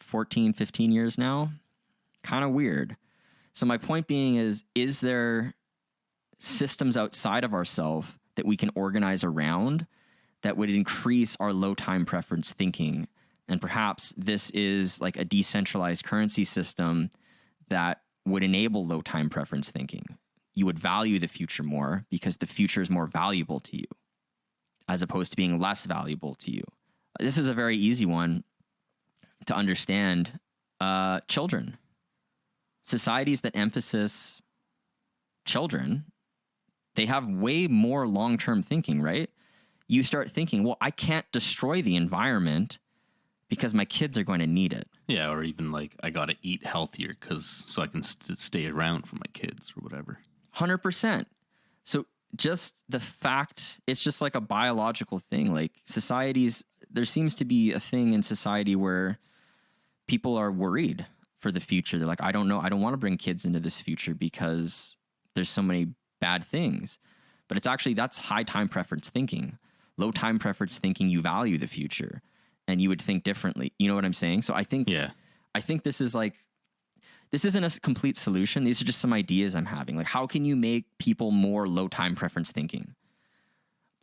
14, 15 years now? Kind of weird. So my point being is there systems outside of ourselves that we can organize around that would increase our low time preference thinking? And perhaps this is like a decentralized currency system that would enable low time preference thinking. You would value the future more because the future is more valuable to you as opposed to being less valuable to you. This is a very easy one to understand. Children. Societies that emphasize children, they have way more long-term thinking, right? You start thinking, well, I can't destroy the environment because my kids are going to need it. Yeah, or even like, I got to eat healthier so I can stay around for my kids or whatever. 100%. So just the fact, it's just like a biological thing. Like societies, there seems to be a thing in society where people are worried for the future. They're like, I don't know. I don't want to bring kids into this future because there's so many bad things. But it's actually, that's high time preference thinking. Low time preference thinking, you value the future and you would think differently. You know what I'm saying? So I think this is like, this isn't a complete solution. These are just some ideas I'm having. Like, how can you make people more low time preference thinking?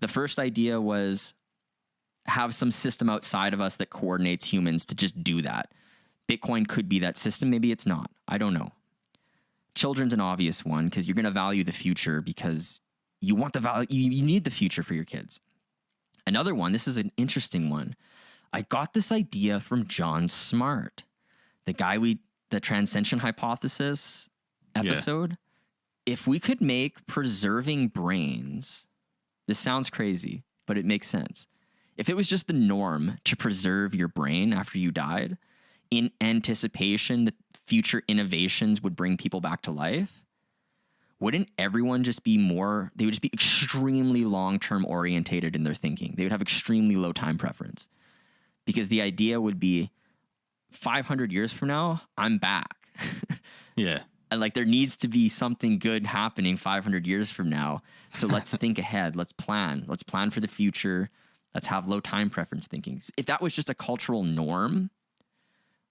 The first idea was have some system outside of us that coordinates humans to just do that. Bitcoin could be that system. Maybe it's not. I don't know. Children's an obvious one because you're going to value the future because you want the value. You need the future for your kids. Another one, this is an interesting one. I got this idea from John Smart, the guy the transcension hypothesis episode. Yeah. If we could make preserving brains, this sounds crazy, but it makes sense. If it was just the norm to preserve your brain after you died in anticipation that future innovations would bring people back to life, wouldn't everyone just be they would just be extremely long-term orientated in their thinking. They would have extremely low time preference because the idea would be 500 years from now, I'm back. Yeah. And like there needs to be something good happening 500 years from now. So let's think ahead. Let's plan. Let's plan for the future. Let's have low time preference thinking. If that was just a cultural norm,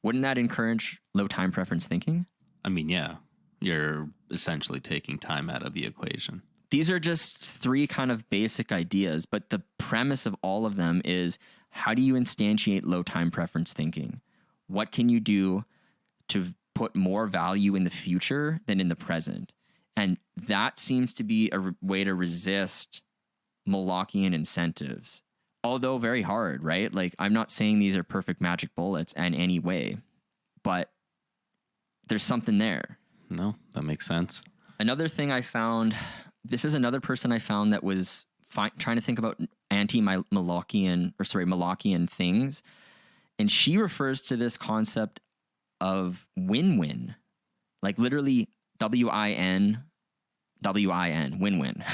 wouldn't that encourage low time preference thinking? I mean, yeah. You're essentially taking time out of the equation. These are just 3 kind of basic ideas, but the premise of all of them is how do you instantiate low time preference thinking? What can you do to put more value in the future than in the present? And that seems to be a way to resist Molochian incentives, although very hard, right? Like, I'm not saying these are perfect magic bullets in any way, but there's something there. No, that makes sense. Another thing I found, this is another person I found that was trying to think about Molochian things. And she refers to this concept of win-win, like literally W-I-N, win-win.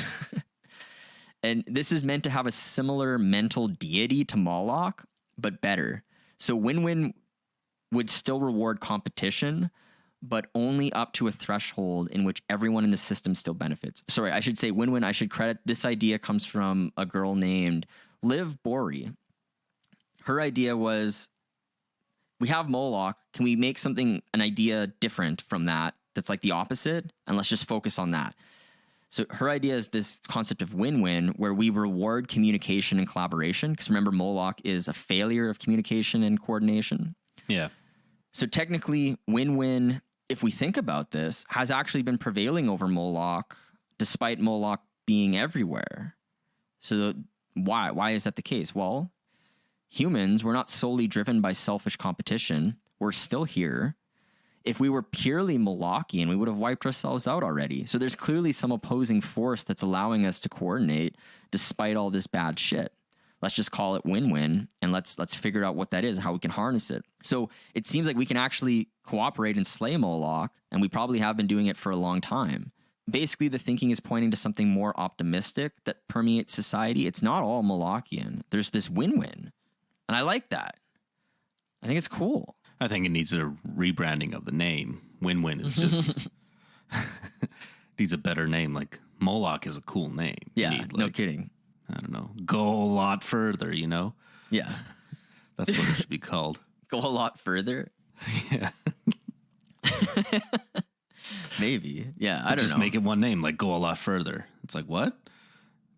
And this is meant to have a similar mental deity to Moloch, but better. So win-win would still reward competition, but only up to a threshold in which everyone in the system still benefits. Sorry, I should say win-win. I should credit this idea comes from a girl named Liv Bory. Her idea was, we have Moloch. Can we make something, an idea different from that that's like the opposite? And let's just focus on that. So her idea is this concept of win-win, where we reward communication and collaboration. Because remember, Moloch is a failure of communication and coordination. Yeah. So technically, win-win, if we think about this, has actually been prevailing over Moloch, despite Moloch being everywhere. So why is that the case? Well, humans, we're not solely driven by selfish competition. We're still here. If we were purely Molochian, we would have wiped ourselves out already. So there's clearly some opposing force that's allowing us to coordinate despite all this bad shit. Let's just call it win-win, and let's figure out what that is and how we can harness it. So it seems like we can actually cooperate and slay Moloch, and we probably have been doing it for a long time. Basically, the thinking is pointing to something more optimistic that permeates society. It's not all Molochian. There's this win-win, and I like that. I think it's cool. I think it needs a rebranding of the name. Win-win is just needs a better name. Like Moloch is a cool name. Yeah, no kidding. I don't know. Go a lot further, you know? Yeah. That's what it should be called. Go a lot further? Yeah. Maybe. Yeah, I don't know. Just make it one name, like Go a Lot Further. It's like, what?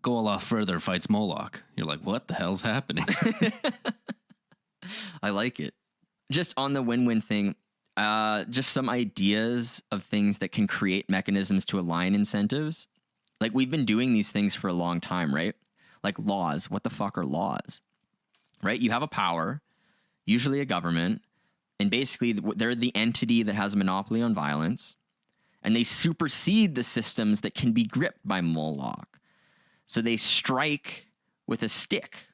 Go a Lot Further fights Moloch. You're like, what the hell's happening? I like it. Just on the win-win thing, just some ideas of things that can create mechanisms to align incentives. Like, we've been doing these things for a long time, right? Like laws. What the fuck are laws? Right? You have a power, usually a government, and basically they're the entity that has a monopoly on violence, and they supersede the systems that can be gripped by Moloch. So they strike with a stick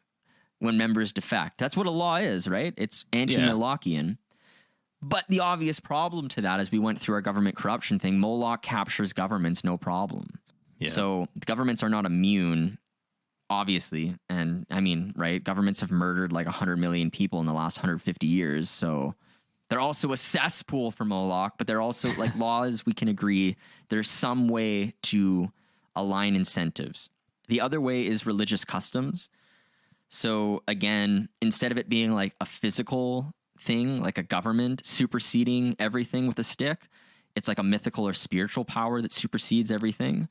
when members defect. That's what a law is, right? It's anti-Molochian. Yeah. But the obvious problem to that, as we went through our government corruption thing, Moloch captures governments, no problem. Yeah. So the governments are not immune, obviously. And I mean, right, governments have murdered like 100 million people in the last 150 years. So they're also a cesspool for Moloch, but they're also like laws, we can agree, there's some way to align incentives. The other way is religious customs. So again, instead of it being like a physical thing, like a government superseding everything with a stick, it's like a mythical or spiritual power that supersedes everything.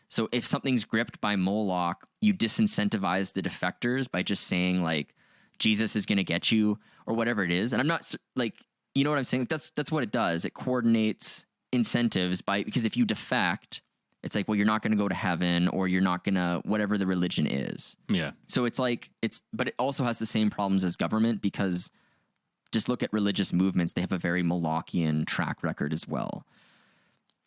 So if something's gripped by Moloch, you disincentivize the defectors by just saying like, Jesus is going to get you or whatever it is. And I'm not like, you know what I'm saying? That's what it does. It coordinates incentives because if you defect, it's like, well, you're not going to go to heaven, or you're not going to, whatever the religion is. Yeah. So it's like, but it also has the same problems as government, because just look at religious movements. They have a very Molochian track record as well,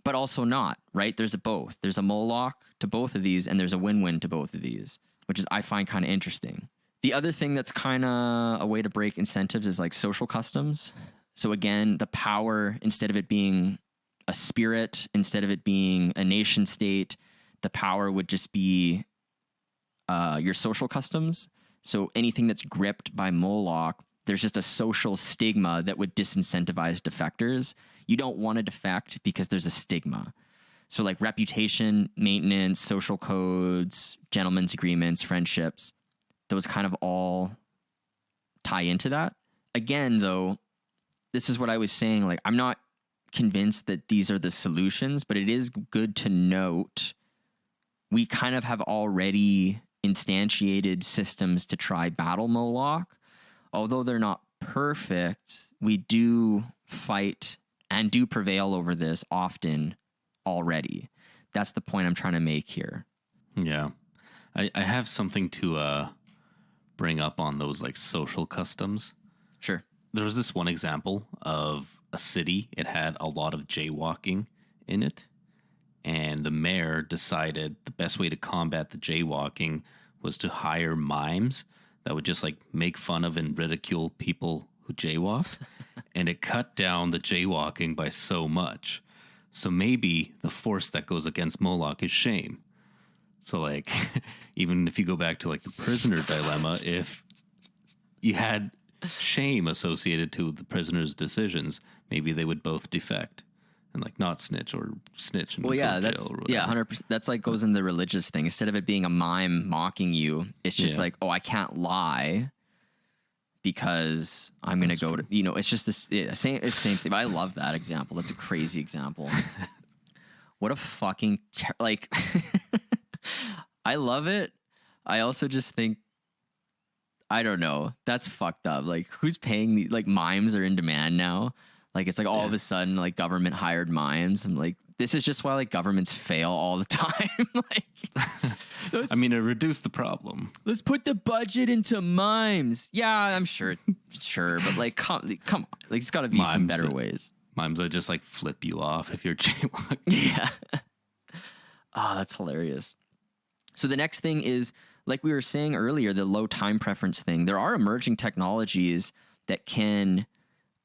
but also not, right? There's a both. There's a Moloch to both of these, and there's a win-win to both of these, which is, I find kind of interesting. The other thing that's kind of a way to break incentives is like social customs. So again, the power, instead of it being a spirit, instead of it being a nation state, the power would just be your social customs. So anything that's gripped by Moloch, there's just a social stigma that would disincentivize defectors. You don't want to defect because there's a stigma. So like reputation, maintenance, social codes, gentlemen's agreements, friendships, those kind of all tie into that. Again, though, this is what I was saying. Like, I'm not convinced that these are the solutions, but it is good to note we kind of have already instantiated systems to try battle Moloch. Although they're not perfect, we do fight and do prevail over this often already. That's the point I'm trying to make here. Yeah. I have something to bring up on those like social customs. Sure. There was this one example of a city. It had a lot of jaywalking in it. And the mayor decided the best way to combat the jaywalking was to hire mimes that would just like make fun of and ridicule people who jaywalked. And it cut down the jaywalking by so much. So maybe the force that goes against Moloch is shame. So like, even if you go back to like the prisoner dilemma, if you had shame associated to the prisoner's decisions, maybe they would both defect and like not snitch or snitch and Well, go yeah, to that's jail or yeah, whatever. 100%. That's like goes in the religious thing. Instead of it being a mime mocking you, it's just Yeah. like, oh, I can't lie because I'm gonna go to, it's just this same. It's the same thing. But I love that example. That's a crazy example. What a fucking like. I love it. I also just think, I don't know. That's fucked up. Like, who's paying the like mimes are in demand now? Like, it's like all of a sudden, like government hired mimes. I'm like, this is just why like governments fail all the time. Like, I mean, it reduced the problem. let's put the budget into mimes. Yeah, I'm sure, but like, come on, like, it's got to be some Mimes better that- ways. Mimes that just like flip you off if you're jaywalking. Yeah. Oh, that's hilarious. So the next thing is, like we were saying earlier, the low time preference thing. There are emerging technologies that can,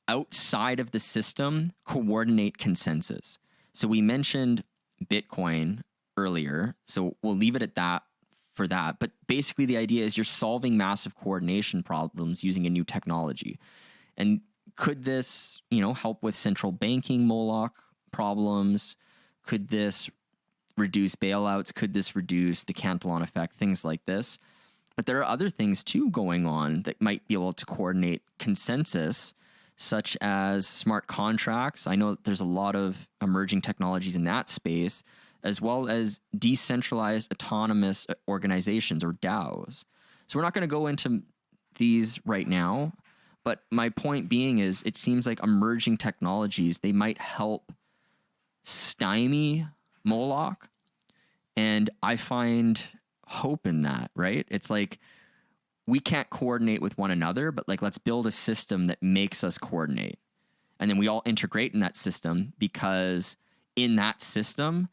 outside of the system, coordinate consensus. So we mentioned Bitcoin earlier, so we'll leave it at that for that. But basically the idea is you're solving massive coordination problems using a new technology. And could this, help with central banking Moloch problems? Could this reduce bailouts? Could this reduce the Cantillon effect? Things like this. But there are other things too going on that might be able to coordinate consensus, such as smart contracts. I know there's a lot of emerging technologies in that space, as well as decentralized autonomous organizations or DAOs. So we're not going to go into these right now, but my point being is it seems like emerging technologies, they might help stymie Moloch, and I find hope in that, right? It's like we can't coordinate with one another, but like let's build a system that makes us coordinate. And then we all integrate in that system, because in that system,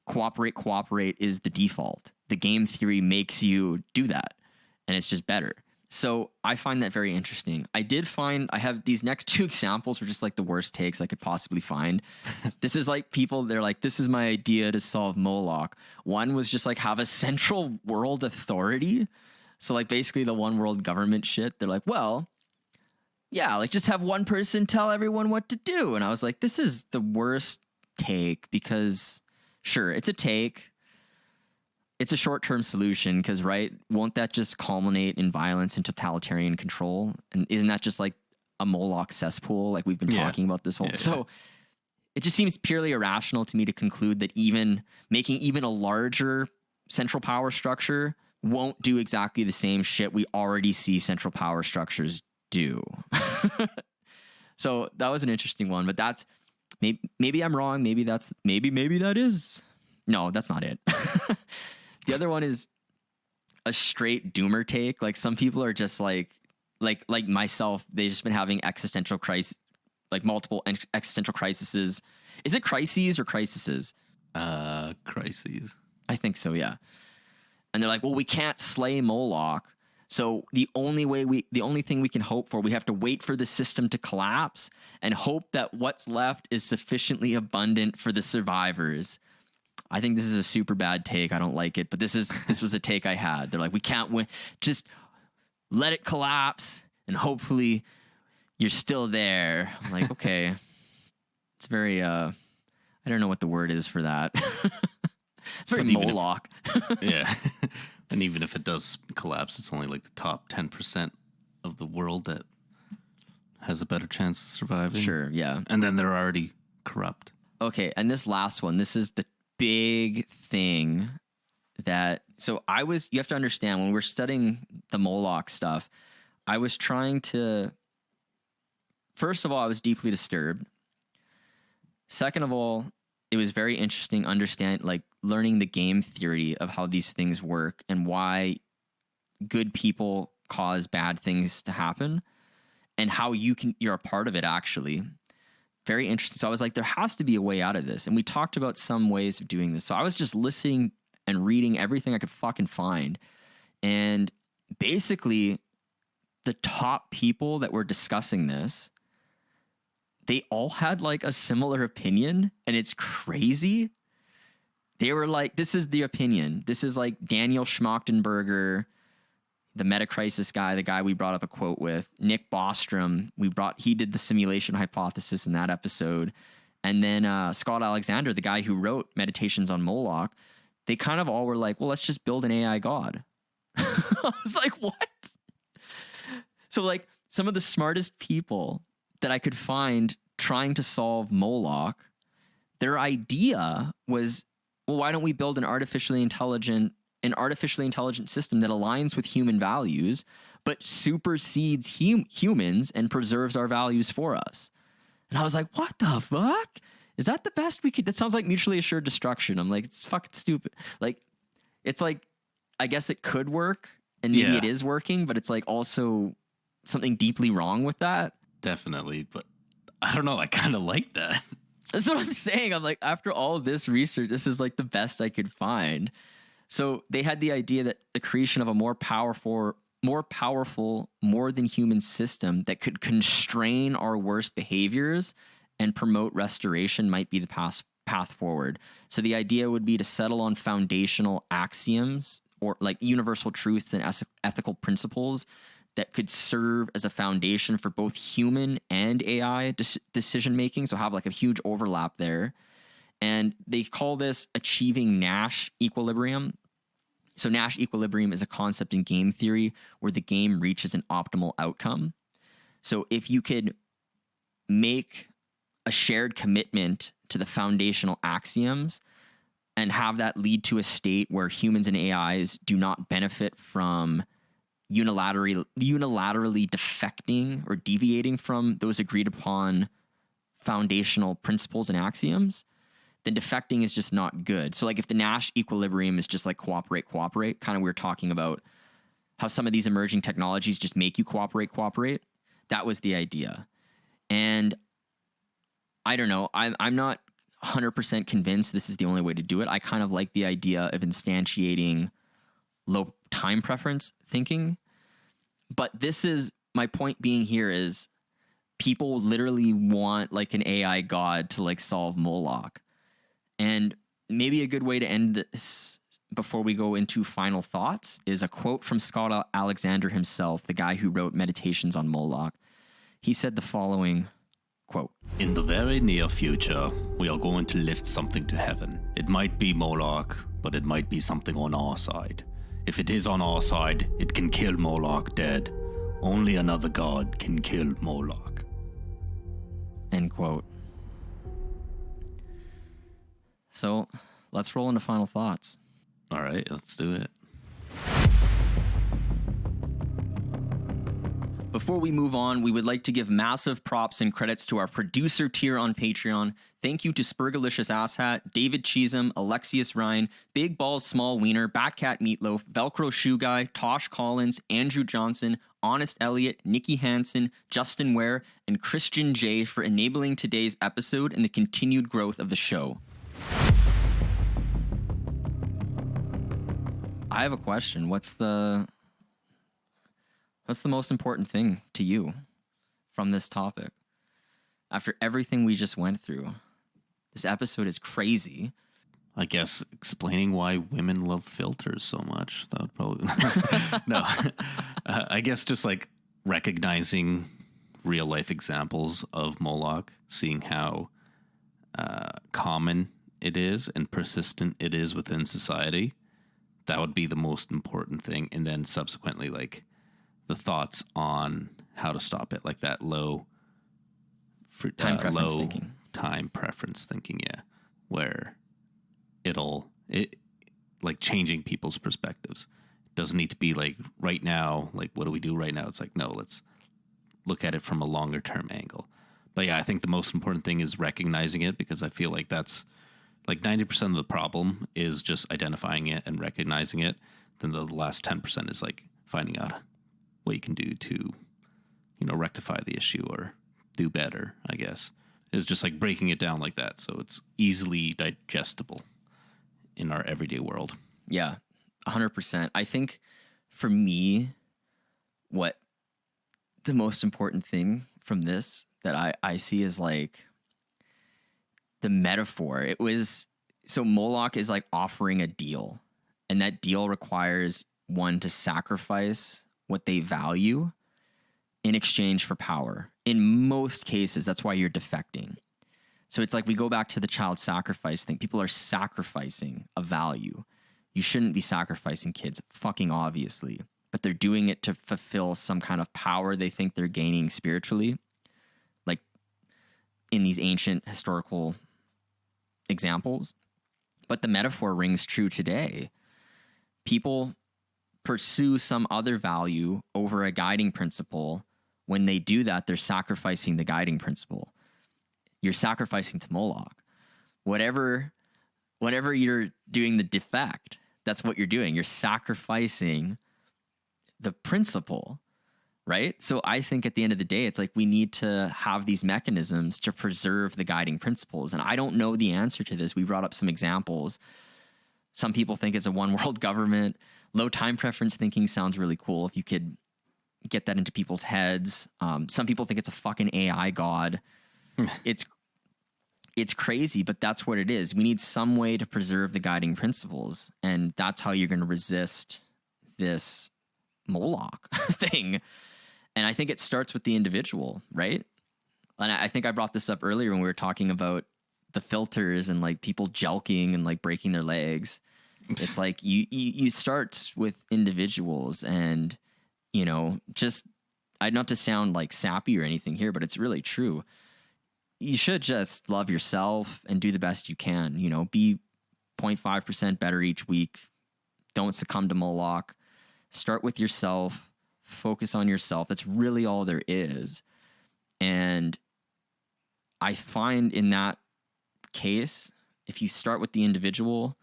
cooperate is the default. The game theory makes you do that, and it's just better. So I find that very interesting. I have these next two examples were just like the worst takes I could possibly find. This is like they're like, this is my idea to solve Moloch. One was just like have a central world authority. So like basically the one world government shit. They're like, well, yeah, like just have one person tell everyone what to do. And I was like, this is the worst take, because sure, it's a take. It's a short-term solution because, right, won't that just culminate in violence and totalitarian control? And isn't that just like a Moloch cesspool like we've been talking about this whole... So it just seems purely irrational to me to conclude that even making even a larger central power structure won't do exactly the same shit we already see central power structures do. So that was an interesting one, but that's... Maybe I'm wrong. Maybe that is... No, that's not it. The other one is a straight doomer take. Like some people are just like myself. They've just been having existential crisis, like multiple existential crises. Is it crises or crises? Crises. I think so. Yeah. And they're like, well, we can't slay Moloch. So the only thing we can hope for, we have to wait for the system to collapse and hope that what's left is sufficiently abundant for the survivors. I think this is a super bad take. I don't like it, but this was a take I had. They're like, we can't win. Just let it collapse and hopefully you're still there. I'm like, okay. It's very, I don't know what the word is for that. It's very Moloch. Yeah. And even if it does collapse, it's only like the top 10% of the world that has a better chance of surviving. Sure, yeah. And then they're already corrupt. Okay, and this last one, this is the big thing that... So you have to understand, when we're studying the Moloch stuff, I was trying to... First of all, I was deeply disturbed. Second of all, it was very interesting learning the game theory of how these things work and why good people cause bad things to happen and how you're a part of it, actually. Very interesting. So I was like, there has to be a way out of this. And we talked about some ways of doing this. So I was just listening and reading everything I could fucking find. And basically, the top people that were discussing this, they all had like a similar opinion, and it's crazy. They were like, this is the opinion. This is like Daniel Schmachtenberger. the Metacrisis guy, the guy we brought up a quote with, Nick Bostrom, he did the simulation hypothesis in that episode. And then Scott Alexander, the guy who wrote Meditations on Moloch, they kind of all were like, well, let's just build an AI god. I was like, what? So like some of the smartest people that I could find trying to solve Moloch, their idea was, well, why don't we build an artificially intelligent system that aligns with human values, but supersedes humans and preserves our values for us? And I was like, what the fuck? Is that the best we could? That sounds like mutually assured destruction. I'm like, it's fucking stupid. Like, it's like, I guess it could work and maybe it is working, but it's like also something deeply wrong with that. Definitely. But I don't know. I kind of like that. That's what I'm saying. I'm like, after all of this research, this is like the best I could find. So they had the idea that the creation of a more powerful, more than human system that could constrain our worst behaviors and promote restoration might be the path forward. So the idea would be to settle on foundational axioms or like universal truths and ethical principles that could serve as a foundation for both human and AI decision making. So have like a huge overlap there. And they call this achieving Nash equilibrium. So Nash equilibrium is a concept in game theory where the game reaches an optimal outcome. So if you could make a shared commitment to the foundational axioms and have that lead to a state where humans and AIs do not benefit from unilaterally defecting or deviating from those agreed upon foundational principles and axioms, then defecting is just not good. So like if the Nash equilibrium is just like cooperate, kind of we were talking about how some of these emerging technologies just make you cooperate. That was the idea. And I don't know, I'm not 100% convinced this is the only way to do it. I kind of like the idea of instantiating low time preference thinking. But this is, my point being here is people literally want like an AI god to like solve Moloch. And maybe a good way to end this before we go into final thoughts is a quote from Scott Alexander himself, the guy who wrote Meditations on Moloch. He said the following, quote, "In the very near future, we are going to lift something to heaven. It might be Moloch, but it might be something on our side. If it is on our side, it can kill Moloch dead. Only another god can kill Moloch." End quote. So let's roll into final thoughts. All right, let's do it. Before we move on, we would like to give massive props and credits to our producer tier on Patreon. Thank you to Spurgalicious Asshat, David Cheesem, Alexius Ryan, Big Balls Small Wiener, Batcat Meatloaf, Velcro Shoe Guy, Tosh Collins, Andrew Johnson, Honest Elliott, Nikki Hansen, Justin Ware, and Christian J for enabling today's episode and the continued growth of the show. I have a question. What's the most important thing to you from this topic? After everything we just went through, this episode is crazy. I guess explaining why women love filters so much. That would probably... No. I guess just like recognizing real life examples of Moloch, seeing how common it is and persistent it is within society. That would be the most important thing. And then subsequently, like, the thoughts on how to stop it, like that low time preference thinking, yeah, where it like changing people's perspectives. It doesn't need to be like right now, like what do we do right now? It's like, no, let's look at it from a longer term angle. But yeah, I think the most important thing is recognizing it, because I feel like that's like 90% of the problem is just identifying it and recognizing it. Then the last 10% is like finding out what you can do to, rectify the issue or do better, I guess. It's just like breaking it down like that so it's easily digestible in our everyday world. Yeah, 100%. I think for me, what the most important thing from this that I see is like the metaphor. It was, so Moloch is like offering a deal, and that deal requires one to sacrifice what they value in exchange for power. In most cases, that's why you're defecting. So it's like we go back to the child sacrifice thing. People are sacrificing a value. You shouldn't be sacrificing kids, fucking obviously, but they're doing it to fulfill some kind of power they think they're gaining spiritually, like in these ancient historical examples. But the metaphor rings true today. People pursue some other value over a guiding principle. When they do that, they're sacrificing the guiding principle. You're sacrificing to Moloch. Whatever you're doing the defect, that's what you're doing. You're sacrificing the principle, right? So I think at the end of the day, it's like we need to have these mechanisms to preserve the guiding principles. And I don't know the answer to this. We brought up some examples. Some people think it's a one world government. Low time preference thinking sounds really cool if you could get that into people's heads. Some people think it's a fucking AI god. It's crazy, but that's what it is. We need some way to preserve the guiding principles, and that's how you're going to resist this Moloch thing. And I think it starts with the individual, right? And I think I brought this up earlier when we were talking about the filters and like people jelking and like breaking their legs. It's like you start with individuals, and you know, just not to sound like sappy or anything here, but it's really true. You should just love yourself and do the best you can. You know, be 0.5% better each week. Don't succumb to Moloch. Start with yourself. Focus on yourself. That's really all there is. And I find in that case, if you start with the individual,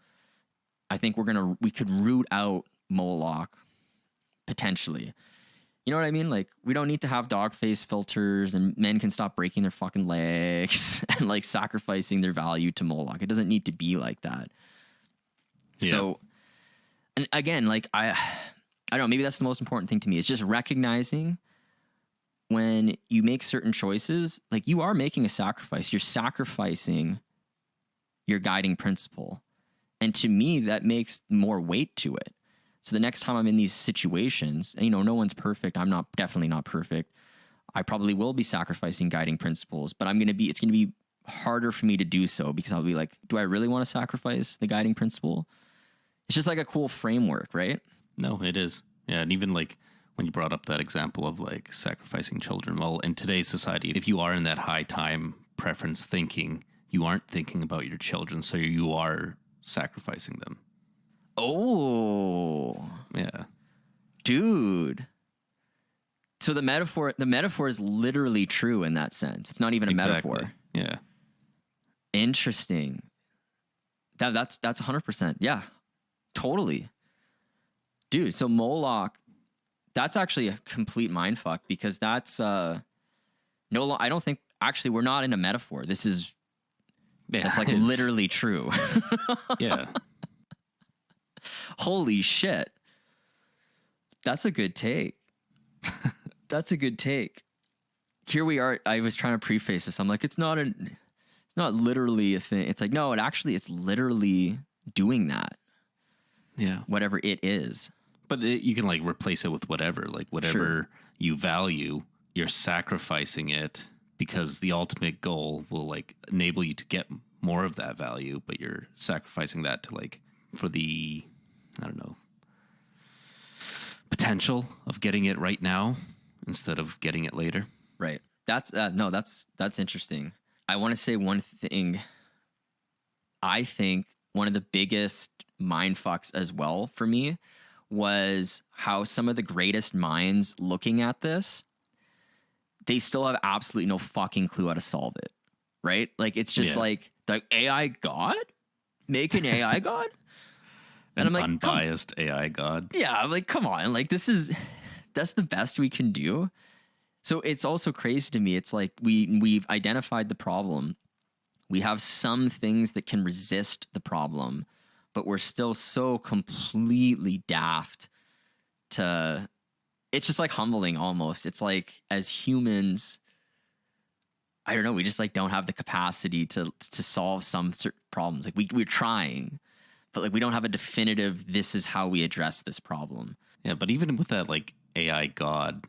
I think we could root out Moloch potentially. You know what I mean? Like, we don't need to have dog face filters, and men can stop breaking their fucking legs and like sacrificing their value to Moloch. It doesn't need to be like that. Yeah. So, and again, like I don't know, maybe that's the most important thing to me is just recognizing when you make certain choices, like you are making a sacrifice. You're sacrificing your guiding principle. And to me, that makes more weight to it. So the next time I'm in these situations, and, you know, no one's perfect. I'm definitely not perfect. I probably will be sacrificing guiding principles, but it's going to be harder for me to do so because I'll be like, do I really want to sacrifice the guiding principle? It's just like a cool framework, right? No, it is. Yeah. And even like when you brought up that example of like sacrificing children, well, in today's society, if you are in that high time preference thinking, you aren't thinking about your children. So you are sacrificing them. Oh, yeah, dude. So the metaphor is literally true in that sense. It's not even a metaphor. Yeah. Interesting. That's 100%. Yeah, totally. Dude. So Moloch, that's actually a complete mindfuck because that's I don't think actually we're not in a metaphor. That's like literally true. Yeah. Holy shit. That's a good take. That's a good take. Here we are. I was trying to preface this. I'm like, it's not literally a thing. It's like, no, it's literally doing that. Yeah. Whatever it is. But you can like replace it with whatever Sure. You value, you're sacrificing it because the ultimate goal will like enable you to get more of that value, but you're sacrificing that to like for the, I don't know, potential of getting it right now instead of getting it later. Right. That's interesting. I want to say one thing. I think one of the biggest mindfucks as well for me was how some of the greatest minds looking at this, they still have absolutely no fucking clue how to solve it. Right? Like, it's just like the AI god? Make an AI god? And I'm like, unbiased AI god. Yeah, I'm like, come on. Like, that's the best we can do. So it's also crazy to me. It's like we've identified the problem. We have some things that can resist the problem, but we're still so completely daft to... It's just like humbling almost. It's like as humans, I don't know, we just like don't have the capacity to solve some certain problems. Like we're trying, but like we don't have a definitive, this is how we address this problem. Yeah, but even with that like AI god,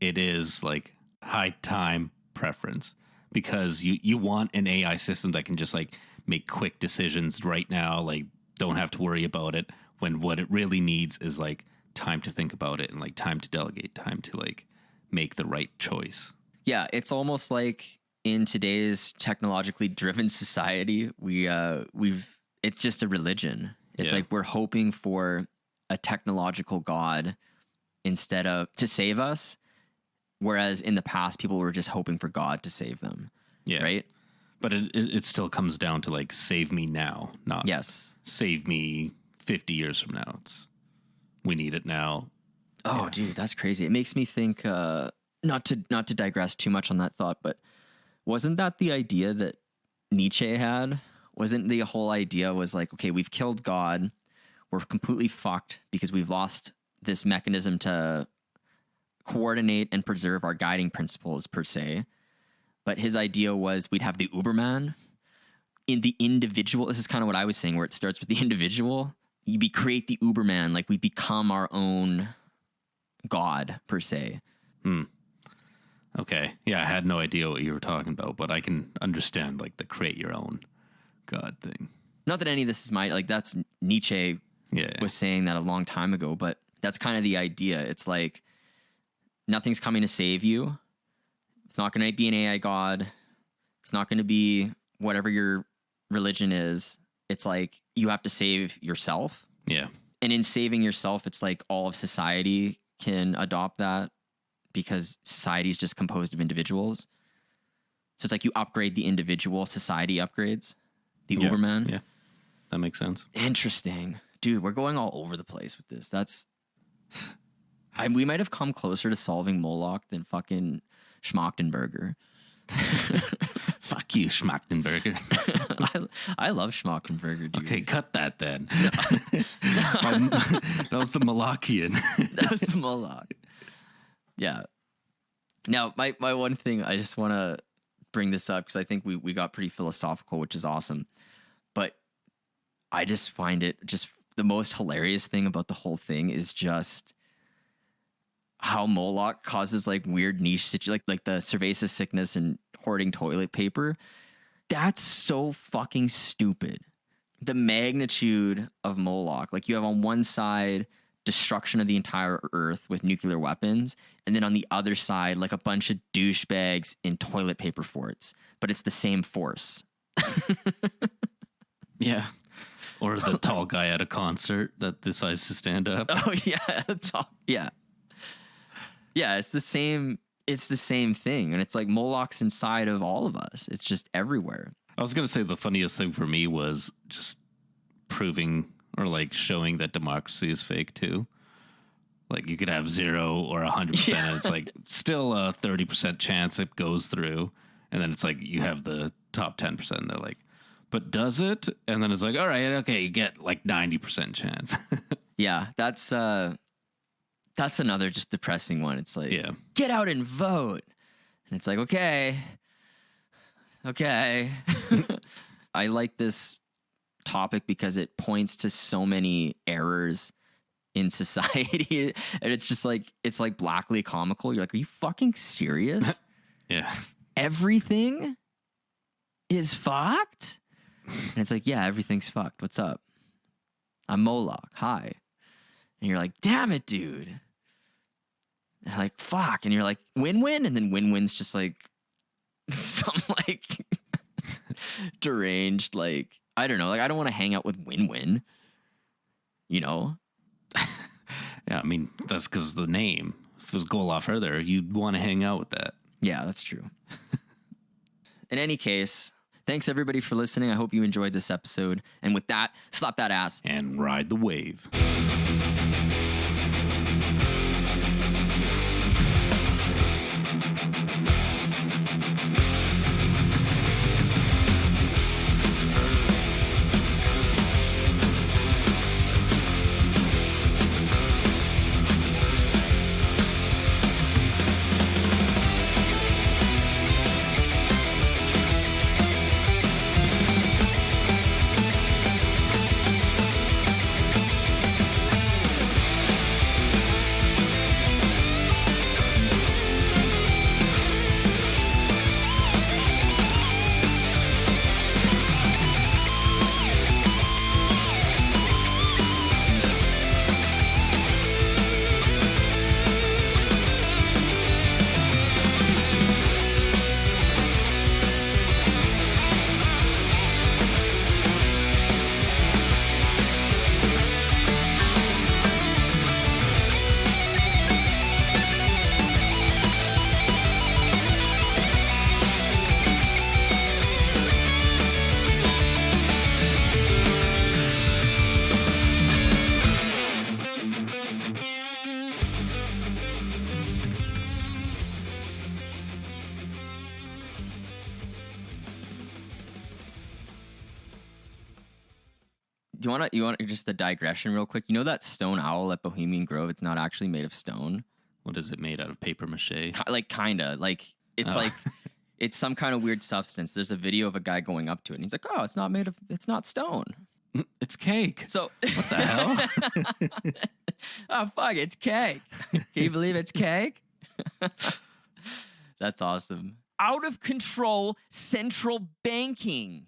it is like high time preference, because you want an AI system that can just like make quick decisions right now, like don't have to worry about it, when what it really needs is like time to think about it and like time to delegate, time to like make the right choice. Yeah, it's almost like in today's technologically driven society, it's just a religion. It's like we're hoping for a technological god instead of to save us, whereas in the past people were just hoping for God to save them. Yeah, right. But it still comes down to like save me now, not save me 50 years from now. We need it now. Oh, dude, that's crazy. It makes me think. Not to digress too much on that thought, but wasn't that the idea that Nietzsche had? Wasn't the whole idea was like, okay, we've killed God, we're completely fucked because we've lost this mechanism to coordinate and preserve our guiding principles per se. But his idea was we'd have the Uberman in the individual. This is kind of what I was saying, where it starts with the individual. You create the Uberman, like we become our own God per se. Okay. Yeah, I had no idea what you were talking about, but I can understand like the create your own God thing. Not that any of this is that's Nietzsche was saying that a long time ago, but that's kind of the idea. It's like nothing's coming to save you. It's not going to be an AI God. It's not going to be whatever your religion is. It's like you have to save yourself. Yeah. And in saving yourself, it's like all of society can adopt that, because society is just composed of individuals. So it's like you upgrade the individual, society upgrades the Uberman. Yeah, that makes sense. Interesting. Dude, we're going all over the place with this. We might have come closer to solving Moloch than fucking Schmachtenberger. Fuck you, Schmachtenberger. I love Schmachtenberger, dude. Okay, cut that then. That was the Molochian. That was the Moloch. Yeah. Now, my one thing, I just want to bring this up because I think we got pretty philosophical, which is awesome. But I just find it just the most hilarious thing about the whole thing is just how Moloch causes like weird niche situations, like the cerveza sickness and hoarding toilet paper. That's so fucking stupid. The magnitude of Moloch. Like you have on one side destruction of the entire earth with nuclear weapons, and then on the other side, like a bunch of douchebags in toilet paper forts, but it's the same force. Yeah. Or the tall guy at a concert that decides to stand up. Oh yeah. Yeah. Yeah. It's the same thing. And it's like Moloch's inside of all of us. It's just everywhere. I was going to say the funniest thing for me was just proving or like showing that democracy is fake too. Like you could have 0 or 100%. Yeah. And it's like still a 30% chance it goes through. And then it's like you have the top 10%. And they're like, but does it? And then it's like, all right, okay, you get like 90% chance. Yeah, that's another just depressing one. It's like, get out and vote. And it's like, okay. I like this topic because it points to so many errors in society. And it's just like, it's like blackly comical. You're like, are you fucking serious? Yeah. Everything is fucked? And it's like, yeah, everything's fucked. What's up? I'm Moloch. Hi. And you're like, damn it, dude. And you're like, fuck. And you're like, win-win. And then win-win's just like some like deranged, like, I don't know. Like, I don't want to hang out with win-win. You know? Yeah, I mean, that's because of the name. If it was Goloff Herther, you'd want to hang out with that. Yeah, that's true. In any case, thanks everybody for listening. I hope you enjoyed this episode. And with that, slap that ass and ride the wave. you want just a digression real quick? You know that stone owl at Bohemian Grove? It's not actually made of stone. What is it made out of? Paper mache? Like kinda. Like it's like it's some kind of weird substance. There's a video of a guy going up to it and he's like, "Oh, it's not stone. It's cake." So what the hell? Oh fuck, it's cake. Can you believe it's cake? That's awesome. Out of control central banking.